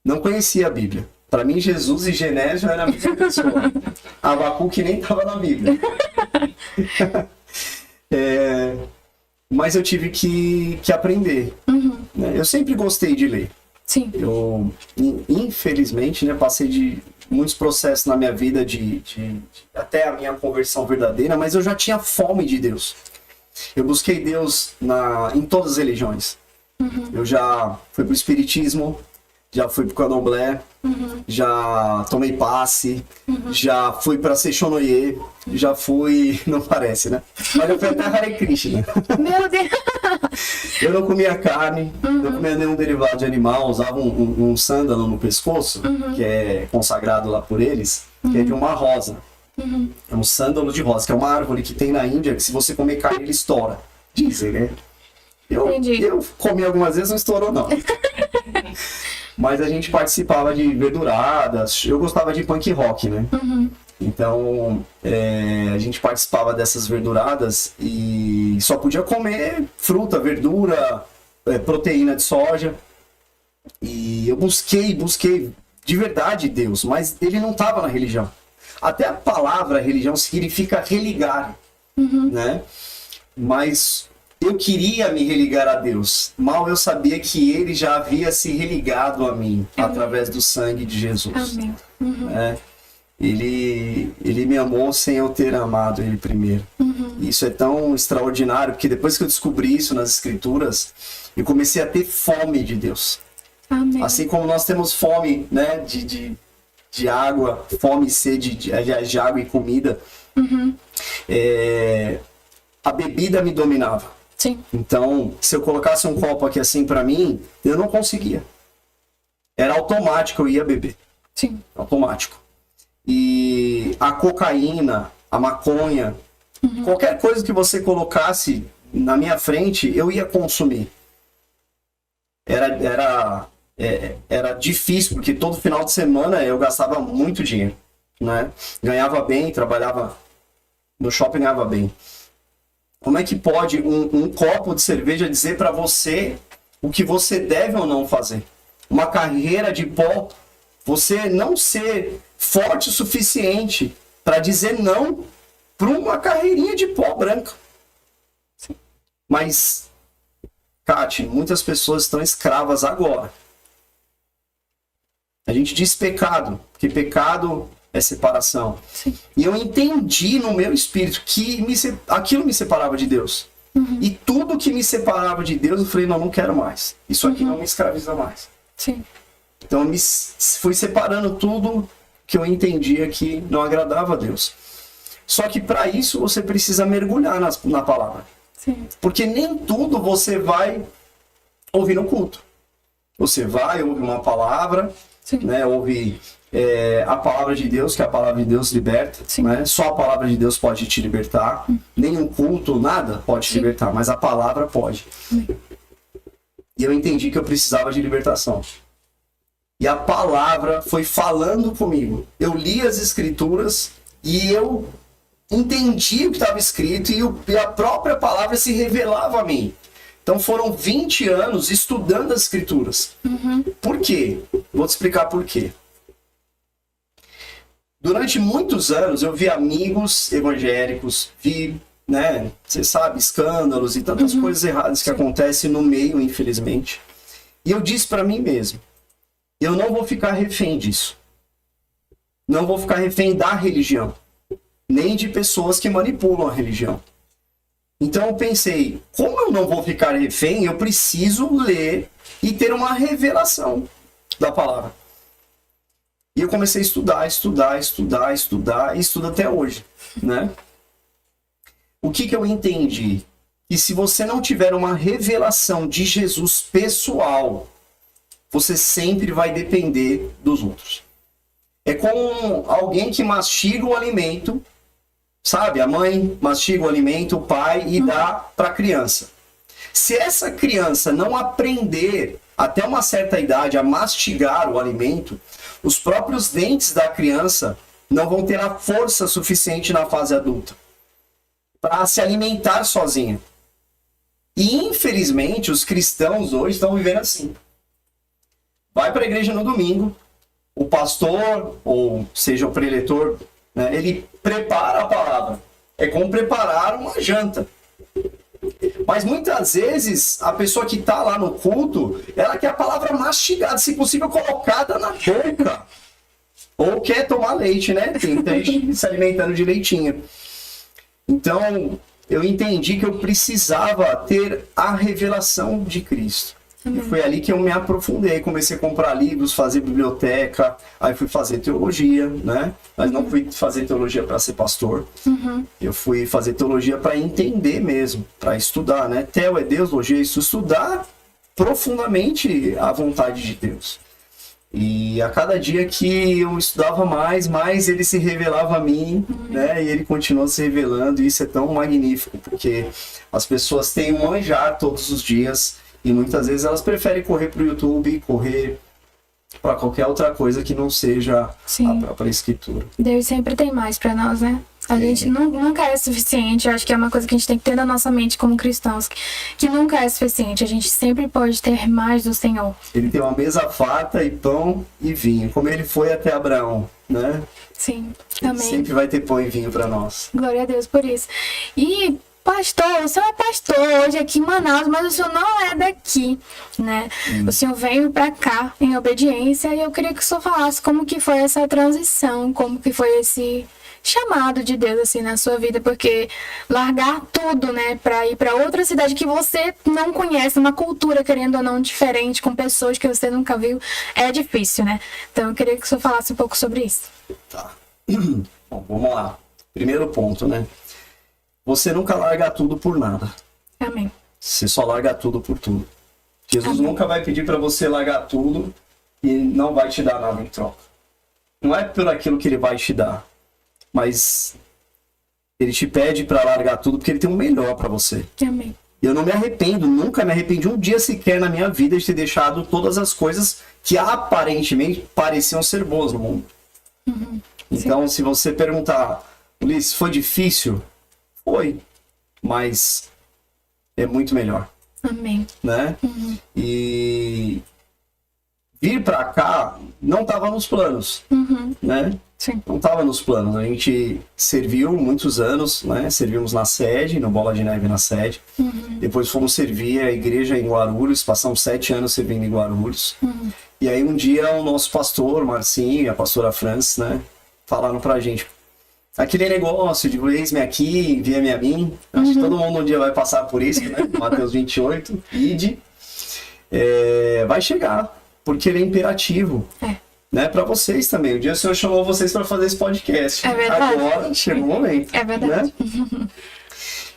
não conhecia a Bíblia. Para mim, Jesus e Genésio era a mesma pessoa. Abacuque nem estava na Bíblia. Mas eu tive que aprender. Eu sempre gostei de ler. Sim. Eu, infelizmente, né, passei de muitos processos na minha vida até a minha conversão verdadeira, mas eu já tinha fome de Deus. Eu busquei Deus em todas as religiões. Eu já fui pro Espiritismo, já fui pro Candomblé, já tomei passe, já fui pra Seixonoye, já fui... Não parece, né? Mas eu fui até Hare Krishna. Meu Deus! Eu não comia carne, não comia nenhum derivado de animal, usava um sândalo no pescoço, que é consagrado lá por eles, que é de uma rosa. É um sândalo de rosa, que é uma árvore que tem na Índia, que se você comer carne, ele estoura. Dizem, né? Eu comi algumas vezes, não estourou, não. Mas a gente participava de verduradas, eu gostava de punk rock, né? Então, a gente participava dessas verduradas e só podia comer fruta, verdura, proteína de soja. E eu busquei de verdade Deus, mas ele não estava na religião. Até a palavra religião significa religar, né? Mas eu queria me religar a Deus. Mal eu sabia que ele já havia se religado a mim através do sangue de Jesus. Amém. Ele me amou sem eu ter amado ele primeiro. Isso é tão extraordinário, porque depois que eu descobri isso nas Escrituras, eu comecei a ter fome de Deus. Amém. Assim como nós temos fome, né, de água, fome e sede de água e comida, a bebida me dominava. Sim. Então, se eu colocasse um copo aqui assim pra mim, eu não conseguia. Era automático, eu ia beber. Sim. Automático. E a cocaína, a maconha, qualquer coisa que você colocasse na minha frente, eu ia consumir. Era difícil, porque todo final de semana eu gastava muito dinheiro, né? Ganhava bem, trabalhava no shopping, ganhava bem. Como é que pode um copo de cerveja dizer para você o que você deve ou não fazer? Uma carreira de pó, você não ser forte o suficiente para dizer não para uma carreirinha de pó branca. Sim. Mas, Kati, muitas pessoas estão escravas agora. A gente diz pecado, porque pecado é separação. Sim. E eu entendi no meu espírito que aquilo me separava de Deus. E tudo que me separava de Deus, eu falei, não quero mais. Isso aqui não me escraviza mais. Sim. Então eu fui separando tudo que eu entendia que não agradava a Deus. Só que para isso você precisa mergulhar na palavra. Sim. Porque nem tudo você vai ouvir no culto. Você vai ouvir uma palavra, né, ouvir a palavra de Deus, que a palavra de Deus liberta. Né? Só a palavra de Deus pode te libertar. Nenhum culto, nada pode te libertar, mas a palavra pode. E eu entendi que eu precisava de libertação. E a palavra foi falando comigo. Eu li as Escrituras e eu entendi o que estava escrito e a própria palavra se revelava a mim. Então foram 20 anos estudando as Escrituras. Por quê? Vou te explicar por quê. Durante muitos anos eu vi amigos evangélicos, vi, né, você sabe, escândalos e tantas coisas erradas que acontecem no meio, infelizmente. E eu disse para mim mesmo, eu não vou ficar refém disso. Não vou ficar refém da religião. Nem de pessoas que manipulam a religião. Então eu pensei, como eu não vou ficar refém, eu preciso ler e ter uma revelação da palavra. E eu comecei a estudar e estudo até hoje, né? O que eu entendi? Que se você não tiver uma revelação de Jesus pessoal, você sempre vai depender dos outros. É como alguém que mastiga o alimento, sabe? A mãe mastiga o alimento, o pai, e dá para a criança. Se essa criança não aprender até uma certa idade a mastigar o alimento, os próprios dentes da criança não vão ter a força suficiente na fase adulta para se alimentar sozinha. E infelizmente os cristãos hoje estão vivendo assim. Vai para a igreja no domingo, o pastor, ou seja, o preletor, né, ele prepara a palavra. É como preparar uma janta. Mas muitas vezes a pessoa que está lá no culto, ela quer a palavra mastigada, se possível colocada na boca. Ou quer tomar leite, né? Tem gente se alimentando de leitinho. Então, eu entendi que eu precisava ter a revelação de Cristo. E foi ali que eu me aprofundei, comecei a comprar livros, fazer biblioteca, aí fui fazer teologia, né? Mas não fui fazer teologia para ser pastor. Eu fui fazer teologia para entender mesmo, para estudar, né? Teo é Deus, logia é isso, estudar profundamente a vontade de Deus. E a cada dia que eu estudava mais ele se revelava a mim, né? E ele continua se revelando, e isso é tão magnífico, porque as pessoas têm um manjar todos os dias, e muitas vezes elas preferem correr para o YouTube, correr para qualquer outra coisa que não seja a própria escritura. Deus sempre tem mais para nós, né? A gente nunca é suficiente. Eu acho que é uma coisa que a gente tem que ter na nossa mente como cristãos, que nunca é suficiente. A gente sempre pode ter mais do Senhor. Ele tem uma mesa farta e pão e vinho, como ele foi até Abraão, né? Sim, amém. Sempre vai ter pão e vinho para nós. Glória a Deus por isso. E pastor, o senhor é pastor hoje aqui em Manaus, mas o senhor não é daqui, né? O senhor veio pra cá em obediência, e eu queria que o senhor falasse como que foi essa transição, como que foi esse chamado de Deus assim na sua vida, porque largar tudo, né, pra ir pra outra cidade que você não conhece, uma cultura, querendo ou não, diferente, com pessoas que você nunca viu, é difícil, né? Então eu queria que o senhor falasse um pouco sobre isso. Tá. Bom, vamos lá. Primeiro ponto, né? Você nunca larga tudo por nada. Amém. Você só larga tudo por tudo. Jesus Amém. nunca vai pedir para você largar tudo e não vai te dar nada em troca. Não é por aquilo que ele vai te dar, mas ele te pede para largar tudo porque ele tem o melhor para você. Amém. E eu não me arrependo, nunca me arrependi um dia sequer na minha vida de ter deixado todas as coisas que aparentemente pareciam ser boas no mundo. Então, se você perguntar, Ulisses, foi difícil? Foi, mas é muito melhor. Amém. Né? E vir pra cá não estava nos planos, né? Sim. Não estava nos planos. A gente serviu muitos anos, né? Servimos na sede, no Bola de Neve na sede. Depois fomos servir a igreja em Guarulhos, passamos 7 anos servindo em Guarulhos. E aí um dia o nosso pastor, Marcinho, e a pastora Francis, né? Falaram pra gente, aquele negócio de eis-me aqui, envia-me a mim. Acho que todo mundo um dia vai passar por isso, né? Mateus 28, ide. Vai chegar, porque ele é imperativo. Né? Para vocês também. Um dia o Senhor chamou vocês para fazer esse podcast. É verdade. Agora chegou o momento. É verdade. Né?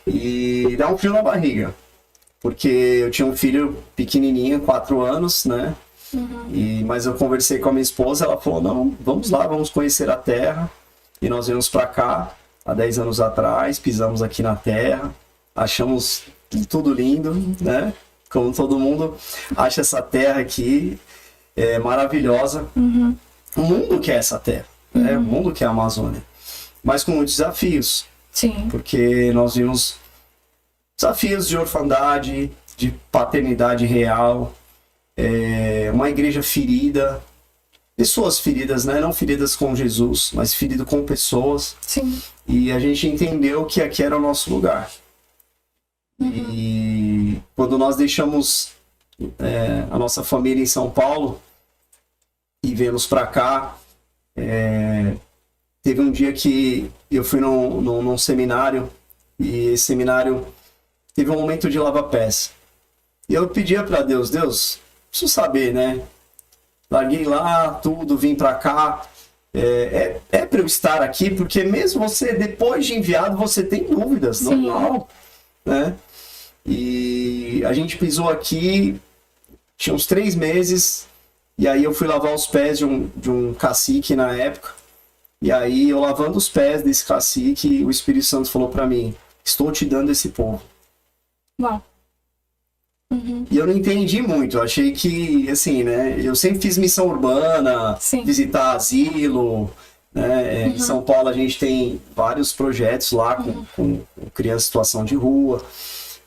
E dá um frio na barriga. Porque eu tinha um filho pequenininho, 4 anos, né? Mas eu conversei com a minha esposa, ela falou, não, vamos lá, vamos conhecer a terra. E nós viemos para cá, há 10 anos atrás, pisamos aqui na terra, achamos tudo lindo, né? Como todo mundo acha essa terra aqui maravilhosa. O mundo quer essa terra, né? O mundo quer a Amazônia. Mas com muitos desafios. Sim. Porque nós vimos desafios de orfandade, de paternidade real, uma igreja ferida, pessoas feridas, né? Não feridas com Jesus, mas ferido com pessoas. Sim. E a gente entendeu que aqui era o nosso lugar. E quando nós deixamos a nossa família em São Paulo e viemos para cá, teve um dia que eu fui num seminário, e esse seminário teve um momento de lava-pés. E eu pedia para Deus, preciso saber, né? Larguei lá tudo, vim para cá. Para eu estar aqui, porque mesmo você, depois de enviado, você tem dúvidas, Sim. normal, né? E a gente pisou aqui, tinha uns 3 meses, E aí eu fui lavar os pés de um cacique na época. E aí eu lavando os pés desse cacique, o Espírito Santo falou para mim: estou te dando esse povo. Uau. Uhum. E eu não entendi muito, eu achei que, assim, né, eu sempre fiz missão urbana, Sim. visitar asilo, né, em São Paulo a gente tem vários projetos lá com crianças em situação de rua,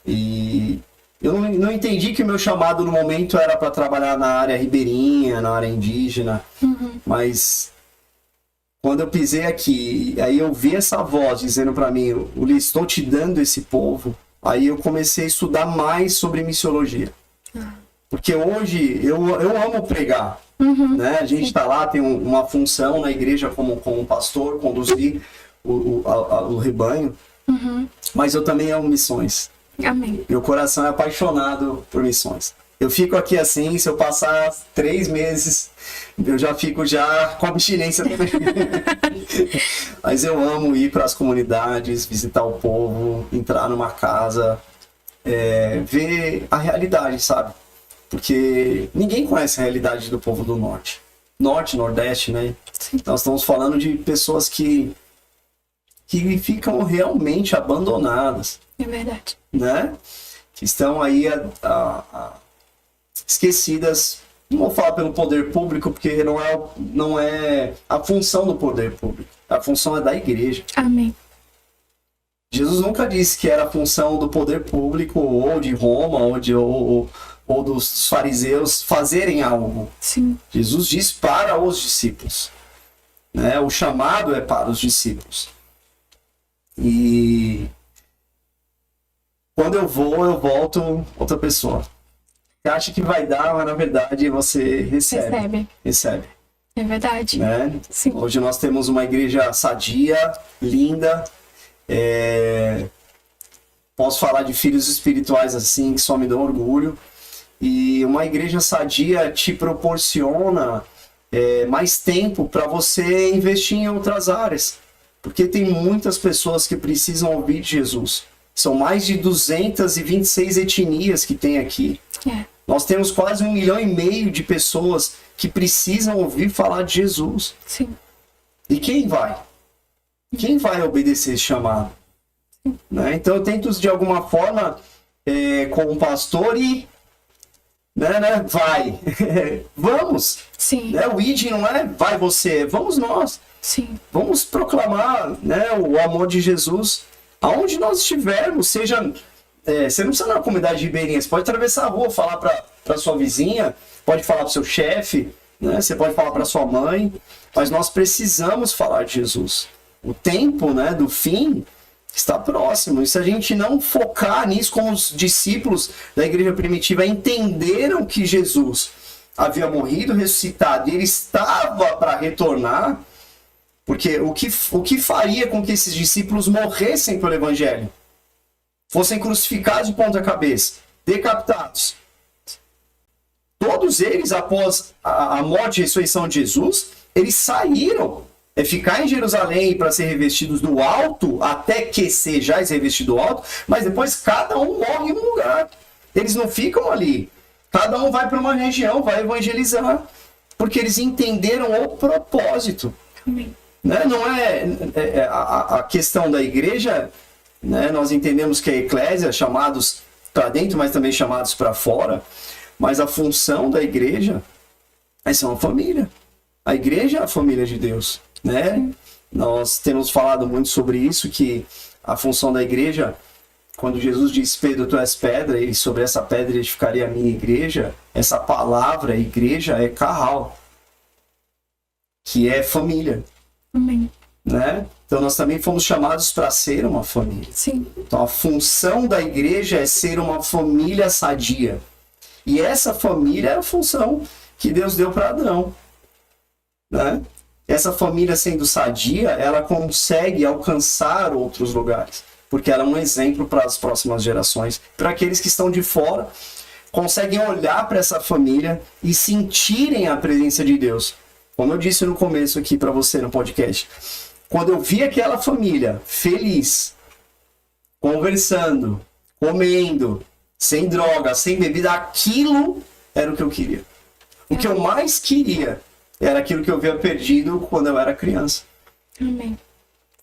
e eu não entendi que o meu chamado no momento era para trabalhar na área ribeirinha, na área indígena, mas quando eu pisei aqui, aí eu vi essa voz dizendo para mim: Uli, estou te dando esse povo. Aí eu comecei a estudar mais sobre missiologia. Porque hoje eu amo pregar. Né? A gente está lá, tem uma função na igreja como pastor, conduzir o rebanho. Mas eu também amo missões. Amém. Meu coração é apaixonado por missões. Eu fico aqui assim, se eu passar 3 meses, eu já fico já com abstinência também. Mas eu amo ir para as comunidades, visitar o povo, entrar numa casa, ver a realidade, sabe? Porque ninguém conhece a realidade do povo do Norte. Norte, Nordeste, né? Sim. Nós estamos falando de pessoas que ficam realmente abandonadas. É verdade. Né? Que estão aí esquecidas. Não vou falar pelo poder público, porque não é a função do poder público. A função é da igreja. Amém. Jesus nunca disse que era a função do poder público, ou de Roma, ou dos fariseus fazerem algo. Sim. Jesus diz para os discípulos. Né? O chamado é para os discípulos. E quando eu volto outra pessoa. Você acha que vai dar, mas na verdade você recebe. É verdade. Né? Sim. Hoje nós temos uma igreja sadia, linda. Posso falar de filhos espirituais assim, que só me dão orgulho. E uma igreja sadia te proporciona mais tempo para você investir em outras áreas. Porque tem muitas pessoas que precisam ouvir de Jesus. São mais de 226 etnias que tem aqui. Nós temos quase 1,5 milhão de pessoas que precisam ouvir falar de Jesus. Sim. E quem vai? Quem vai obedecer esse chamado? Né? Então eu tento de alguma forma, como pastor, e vai. Vamos. Sim. Né? O ID não é vai você, vamos nós. Sim. Vamos proclamar, né, o amor de Jesus aonde nós estivermos, seja... você não precisa na comunidade ribeirinha, você pode atravessar a rua, falar para sua vizinha, pode falar para o seu chefe, né? Você pode falar para sua mãe, mas nós precisamos falar de Jesus. O tempo, né, do fim está próximo, e se a gente não focar nisso, como os discípulos da igreja primitiva entenderam que Jesus havia morrido, ressuscitado, e ele estava para retornar, porque o que faria com que esses discípulos morressem pelo evangelho? Fossem crucificados de ponta cabeça, decapitados. Todos eles, após a morte e ressurreição de Jesus, eles saíram. Ficar em Jerusalém para ser revestidos do alto, até que sejais revestido do alto, mas depois cada um morre em um lugar. Eles não ficam ali. Cada um vai para uma região, vai evangelizar. Porque eles entenderam o propósito. Amém. Né? Não a questão da igreja... Né? Nós entendemos que a eclésia, chamados para dentro, mas também chamados para fora, mas a função da igreja é ser uma família. A igreja é a família de Deus. Né? Nós temos falado muito sobre isso, que a função da igreja, quando Jesus diz: Pedro, tu és pedra, e sobre essa pedra edificaria a minha igreja, essa palavra, igreja, é carral, que é família. Amém. Né? Então nós também fomos chamados para ser uma família. Sim. Então a função da igreja é ser uma família sadia. E essa família é a função que Deus deu para Adão. Né? Essa família sendo sadia, ela consegue alcançar outros lugares. Porque ela é um exemplo para as próximas gerações. Para aqueles que estão de fora, conseguem olhar para essa família e sentirem a presença de Deus. Como eu disse no começo aqui para você no podcast. Quando eu vi aquela família feliz, conversando, comendo, sem droga, sem bebida, aquilo era o que eu queria. O que eu mais queria era aquilo que eu havia perdido quando eu era criança. Amém.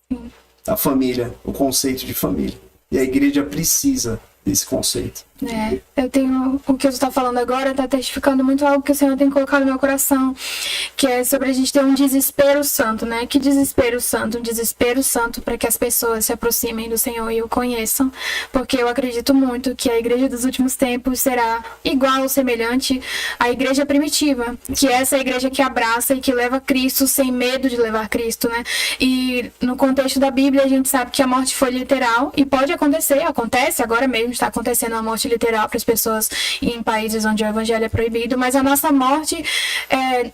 Sim. A família, o conceito de família. E a igreja precisa desse conceito. Eu tenho, o que você está falando agora está testificando muito algo que o Senhor tem colocado no meu coração, que é sobre a gente ter um desespero santo, né? Que desespero santo? Um desespero santo para que as pessoas se aproximem do Senhor e o conheçam, porque eu acredito muito que a igreja dos últimos tempos será igual ou semelhante à igreja primitiva, que é essa igreja que abraça e que leva Cristo sem medo de levar Cristo, né? E no contexto da Bíblia a gente sabe que a morte foi literal e pode acontecer, acontece, agora mesmo está acontecendo a morte literal para as pessoas em países onde o evangelho é proibido, mas a nossa morte,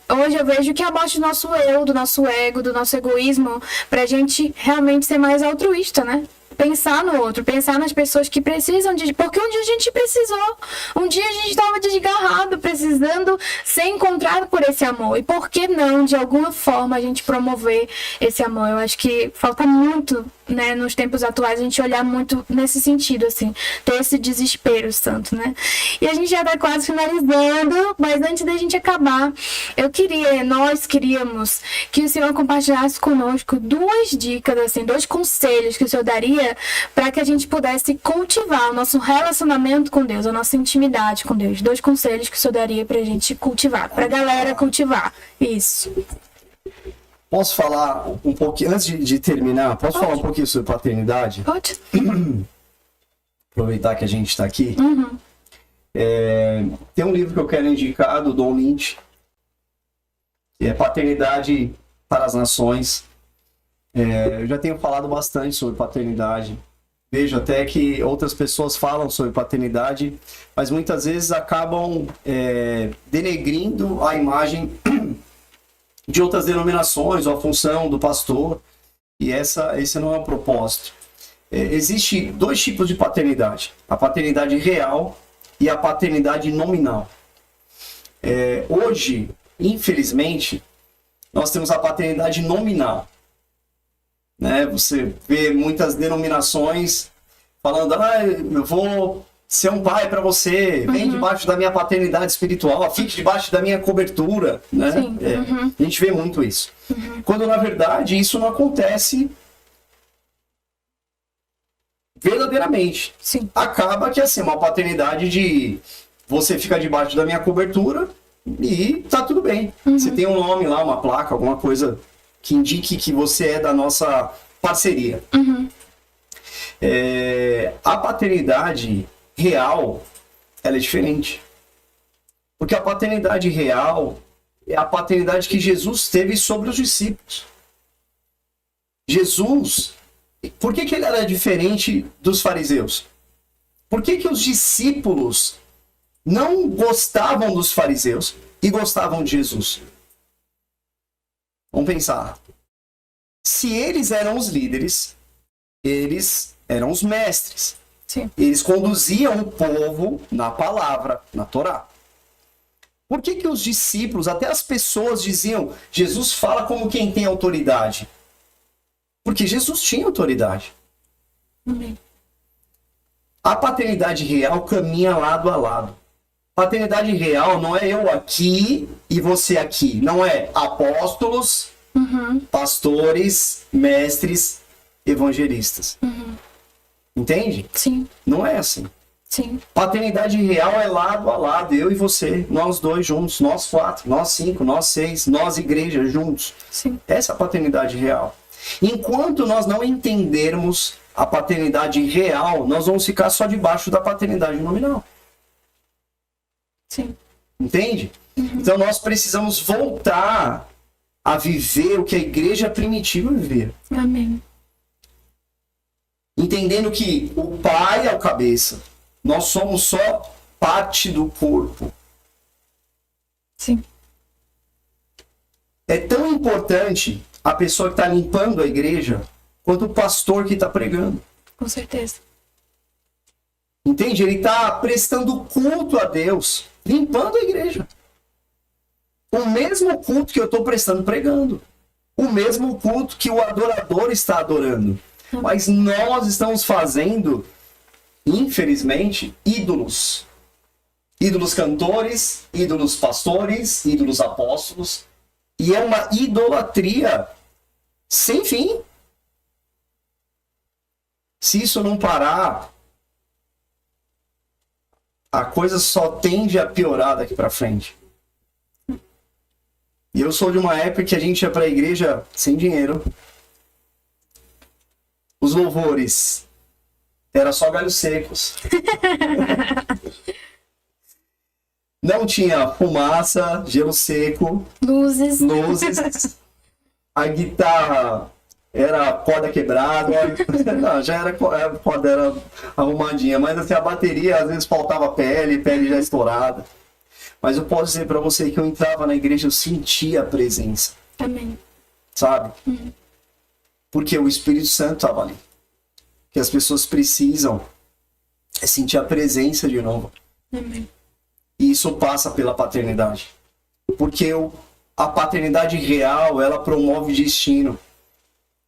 hoje eu vejo que é a morte do nosso eu, do nosso ego, do nosso egoísmo, para a gente realmente ser mais altruísta, né? Pensar no outro, pensar nas pessoas que precisam de... Porque um dia a gente precisou, um dia a gente estava desgarrado, precisando ser encontrado por esse amor. E por que não, de alguma forma, a gente promover esse amor? Eu acho que falta muito, né, nos tempos atuais, a gente olhar muito nesse sentido, assim, ter esse desespero santo, né? E a gente já está quase finalizando, mas antes da gente acabar, nós queríamos que o Senhor compartilhasse conosco 2 dicas, assim, 2 conselhos que o Senhor daria para que a gente pudesse cultivar o nosso relacionamento com Deus, a nossa intimidade com Deus. 2 conselhos que o Senhor daria pra gente cultivar, pra galera cultivar. Isso. Posso falar um pouquinho, antes de terminar, posso falar um pouquinho sobre paternidade? Pode. Aproveitar que a gente está aqui. Tem um livro que eu quero indicar, do Don Lynch, que é Paternidade para as Nações. Eu já tenho falado bastante sobre paternidade. Vejo até que outras pessoas falam sobre paternidade, mas muitas vezes acabam denegrindo a imagem de outras denominações ou a função do pastor. E esse não é o propósito. Existe 2 tipos de paternidade: a paternidade real e a paternidade nominal. Hoje, infelizmente, nós temos a paternidade nominal. Né? Você vê muitas denominações falando: eu vou ser um pai para você, vem debaixo da minha paternidade espiritual, fique debaixo da minha cobertura. Né? A gente vê muito isso. Quando, na verdade, isso não acontece verdadeiramente. Sim. Acaba que assim, uma paternidade de você fica debaixo da minha cobertura e tá tudo bem. Você tem um nome lá, uma placa, alguma coisa que indique que você é da nossa parceria. A paternidade real, ela é diferente. Porque a paternidade real é a paternidade que Jesus teve sobre os discípulos. Jesus, por que ele era diferente dos fariseus? Por que os discípulos não gostavam dos fariseus e gostavam de Jesus? Vamos pensar. Se eles eram os líderes, eles eram os mestres. Sim. Eles conduziam o povo na palavra, na Torá. Por que os discípulos, até as pessoas diziam: Jesus fala como quem tem autoridade? Porque Jesus tinha autoridade. A paternidade real caminha lado a lado. Paternidade real não é eu aqui e você aqui. Não é apóstolos, pastores, mestres, evangelistas. Entende? Sim. Não é assim. Sim. Paternidade real é lado a lado, eu e você, nós 2 juntos, nós 4, nós 5, nós 6, nós igreja juntos. Sim. Essa é a paternidade real. Enquanto nós não entendermos a paternidade real, nós vamos ficar só debaixo da paternidade nominal. Sim. Entende? Então nós precisamos voltar a viver o que a igreja primitiva vivia. Amém. Entendendo que o pai é o cabeça. Nós somos só parte do corpo. Sim. É tão importante a pessoa que está limpando a igreja quanto o pastor que está pregando. Com certeza. Entende? Ele está prestando culto a Deus, limpando a igreja. O mesmo culto que eu estou prestando pregando. O mesmo culto que o adorador está adorando. Mas nós estamos fazendo, infelizmente, ídolos. ídolos cantores, ídolos pastores, ídolos apóstolos. E é uma idolatria sem fim. Se isso não parar, a coisa só tende a piorar daqui para frente. E eu sou de uma época que a gente ia para a igreja sem dinheiro. Os louvores era só galhos secos. Não tinha fumaça, gelo seco, luzes. A guitarra era corda quebrada. Não, já era a corda era arrumadinha, mas assim, a bateria às vezes faltava pele já estourada. Mas eu posso dizer para você que eu entrava na igreja, eu sentia a presença. Amém. Sabe? Porque o Espírito Santo estava ali. Que as pessoas precisam sentir a presença de novo. Amém. E isso passa pela paternidade. Porque a paternidade real, ela promove destino.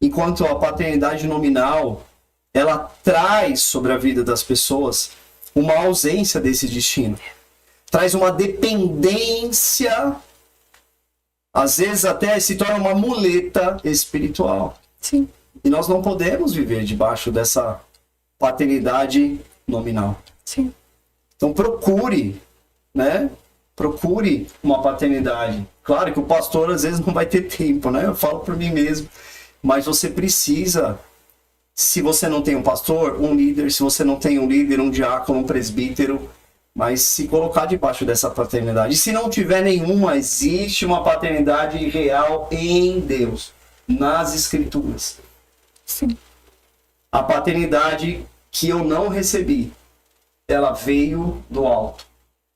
Enquanto a paternidade nominal, ela traz sobre a vida das pessoas uma ausência desse destino. Traz uma dependência, às vezes até se torna uma muleta espiritual. Sim. E nós não podemos viver debaixo dessa paternidade nominal. Sim. Então procure, né? Procure uma paternidade. Claro que o pastor às vezes não vai ter tempo, né? Eu falo por mim mesmo. Mas você precisa, se você não tem um pastor, um líder, se você não tem um líder, um diácono, um presbítero, mas se colocar debaixo dessa paternidade. E se não tiver nenhuma, existe uma paternidade real em Deus, nas Escrituras. Sim. A paternidade que eu não recebi, ela veio do alto.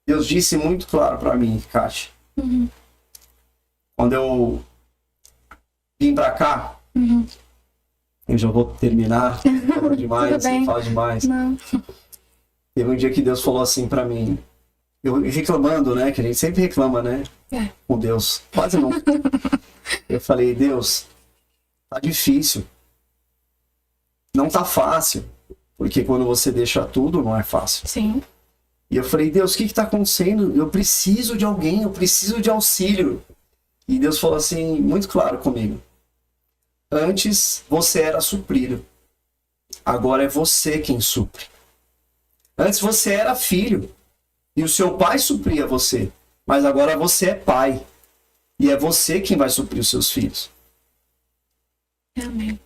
Deus disse muito claro para mim, Kátia. Quando eu vim para cá, eu já vou terminar, falo demais, falo demais. Não. Teve um dia que Deus falou assim para mim, eu reclamando, né, que a gente sempre reclama, né, com Deus, quase não. Eu falei, Deus, tá difícil, não tá fácil, porque quando você deixa tudo, não é fácil. Sim. E eu falei, Deus, o que tá acontecendo? Eu preciso de alguém, eu preciso de auxílio. E Deus falou assim, muito claro comigo. Antes você era suprido. Agora é você quem supre. Antes você era filho. E o seu pai supria você. Mas agora você é pai. E é você quem vai suprir os seus filhos. Amém.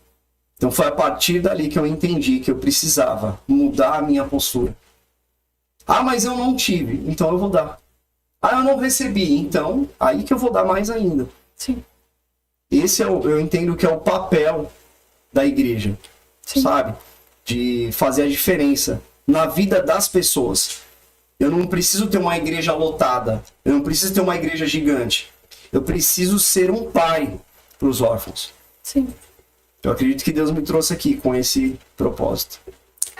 Então foi a partir dali que eu entendi que eu precisava mudar a minha postura. Ah, mas eu não tive, então eu vou dar. Ah, eu não recebi, então aí que eu vou dar mais ainda. Sim. Esse eu entendo que é o papel da igreja, Sim. sabe? De fazer a diferença na vida das pessoas. Eu não preciso ter uma igreja lotada, eu não preciso ter uma igreja gigante. Eu preciso ser um pai para os órfãos. Sim. Eu acredito que Deus me trouxe aqui com esse propósito.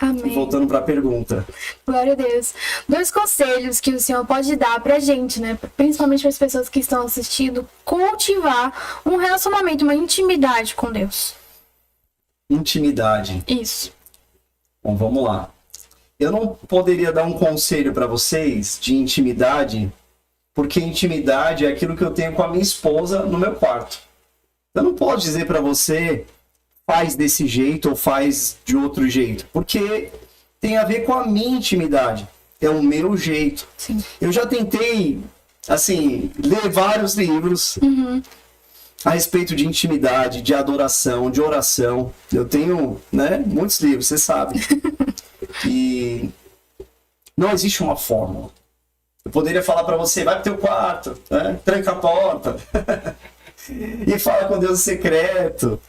Amém. Voltando para a pergunta. Glória a Deus. 2 conselhos que o Senhor pode dar pra gente, né? Principalmente para as pessoas que estão assistindo, cultivar um relacionamento, uma intimidade com Deus. Intimidade. Isso. Bom, vamos lá. Eu não poderia dar um conselho para vocês de intimidade, porque intimidade é aquilo que eu tenho com a minha esposa no meu quarto. Eu não posso dizer para você, faz desse jeito ou faz de outro jeito, porque tem a ver com a minha intimidade. É o meu jeito. Sim. Eu já tentei, assim, ler vários livros a respeito de intimidade, de adoração, de oração. Eu tenho, né, muitos livros, você sabe. E não existe uma fórmula. Eu poderia falar para você, vai pro teu quarto, né? Tranca a porta e fala com Deus em secreto.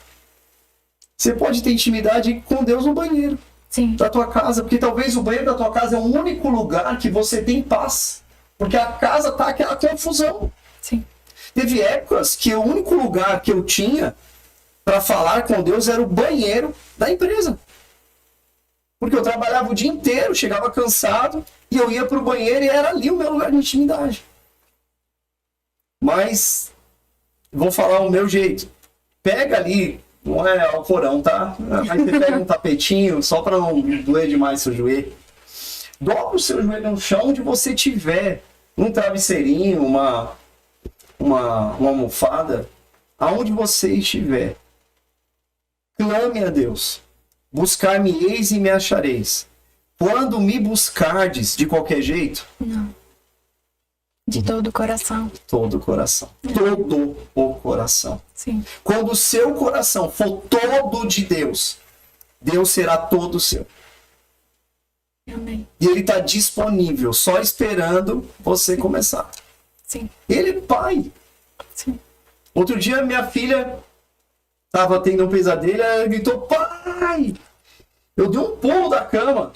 Você pode ter intimidade com Deus no banheiro. Sim. Da tua casa, porque talvez o banheiro da tua casa é o único lugar que você tem paz, porque a casa tá aquela confusão. Sim. Teve épocas que o único lugar que eu tinha para falar com Deus era o banheiro da empresa. Porque eu trabalhava o dia inteiro, chegava cansado, e eu ia pro banheiro e era ali o meu lugar de intimidade. Mas, vou falar o meu jeito. Pega ali, não é Alcorão, tá? Mas você pega um tapetinho, só para não doer demais seu joelho. Dobra o seu joelho no chão onde você tiver. Um travesseirinho, uma almofada. Aonde você estiver. Clame a Deus. Buscar-me-eis e me achareis. Quando me buscardes de qualquer jeito? Não. De todo o coração. Todo o coração. Todo o coração. Sim. Quando o seu coração for todo de Deus, Deus será todo seu. Amém. E Ele está disponível, só esperando você começar. Sim. Ele é pai. Sim. Outro dia minha filha estava tendo um pesadelo, ela gritou, pai! Eu dei um pulo da cama.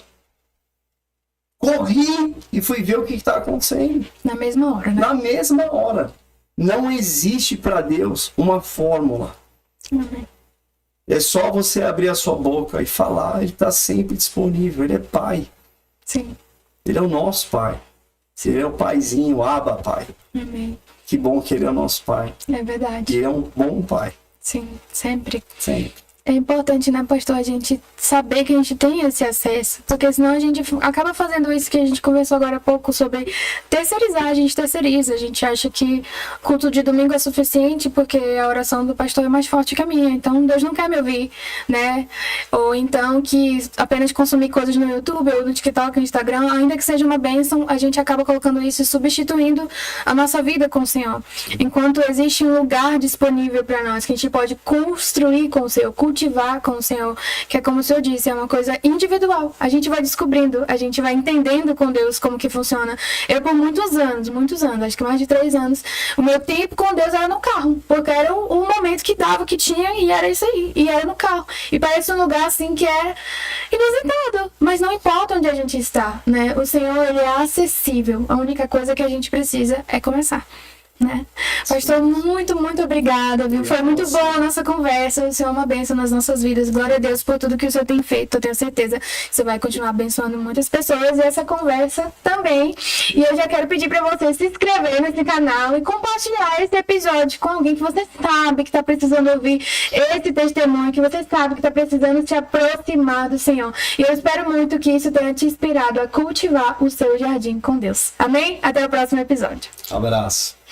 Corri e fui ver o que está acontecendo. Na mesma hora, né? Na mesma hora. Não existe para Deus uma fórmula. Amém. É só você abrir a sua boca e falar. Ele está sempre disponível. Ele é pai. Sim. Ele é o nosso pai. Ele é o paizinho, Abba, pai. Amém. Que bom que ele é o nosso pai. É verdade. Ele é um bom pai. Sim, sempre. Sempre. É importante, né, pastor, a gente saber que a gente tem esse acesso, porque senão a gente acaba fazendo isso que a gente conversou agora há pouco sobre terceirizar, a gente terceiriza, a gente acha que culto de domingo é suficiente porque a oração do pastor é mais forte que a minha, então Deus não quer me ouvir, né, ou então que apenas consumir coisas no YouTube ou no TikTok, no Instagram, ainda que seja uma bênção, a gente acaba colocando isso e substituindo a nossa vida com o Senhor, enquanto existe um lugar disponível para nós, que a gente pode construir com o Senhor, cultivar com o Senhor, que é como o Senhor disse, é uma coisa individual. A gente vai descobrindo, a gente vai entendendo com Deus como que funciona. Eu por muitos anos, acho que mais de 3 anos, o meu tempo com Deus era no carro, porque era o momento que dava, que tinha, e era isso aí, e era no carro. E parece um lugar assim que é inusitado, mas não importa onde a gente está, né? O Senhor, ele é acessível. A única coisa que a gente precisa é começar. Né? Pastor, muito obrigada, viu? Foi muito boa a nossa conversa. O Senhor é uma bênção nas nossas vidas. Glória a Deus por tudo que o Senhor tem feito. Eu tenho certeza que você vai continuar abençoando muitas pessoas e essa conversa também. E eu já quero pedir para você se inscrever nesse canal e compartilhar esse episódio com alguém que você sabe que está precisando ouvir esse testemunho, que você sabe que está precisando se aproximar do Senhor. E eu espero muito que isso tenha te inspirado a cultivar o seu jardim com Deus. Amém? Até o próximo episódio. Abraço.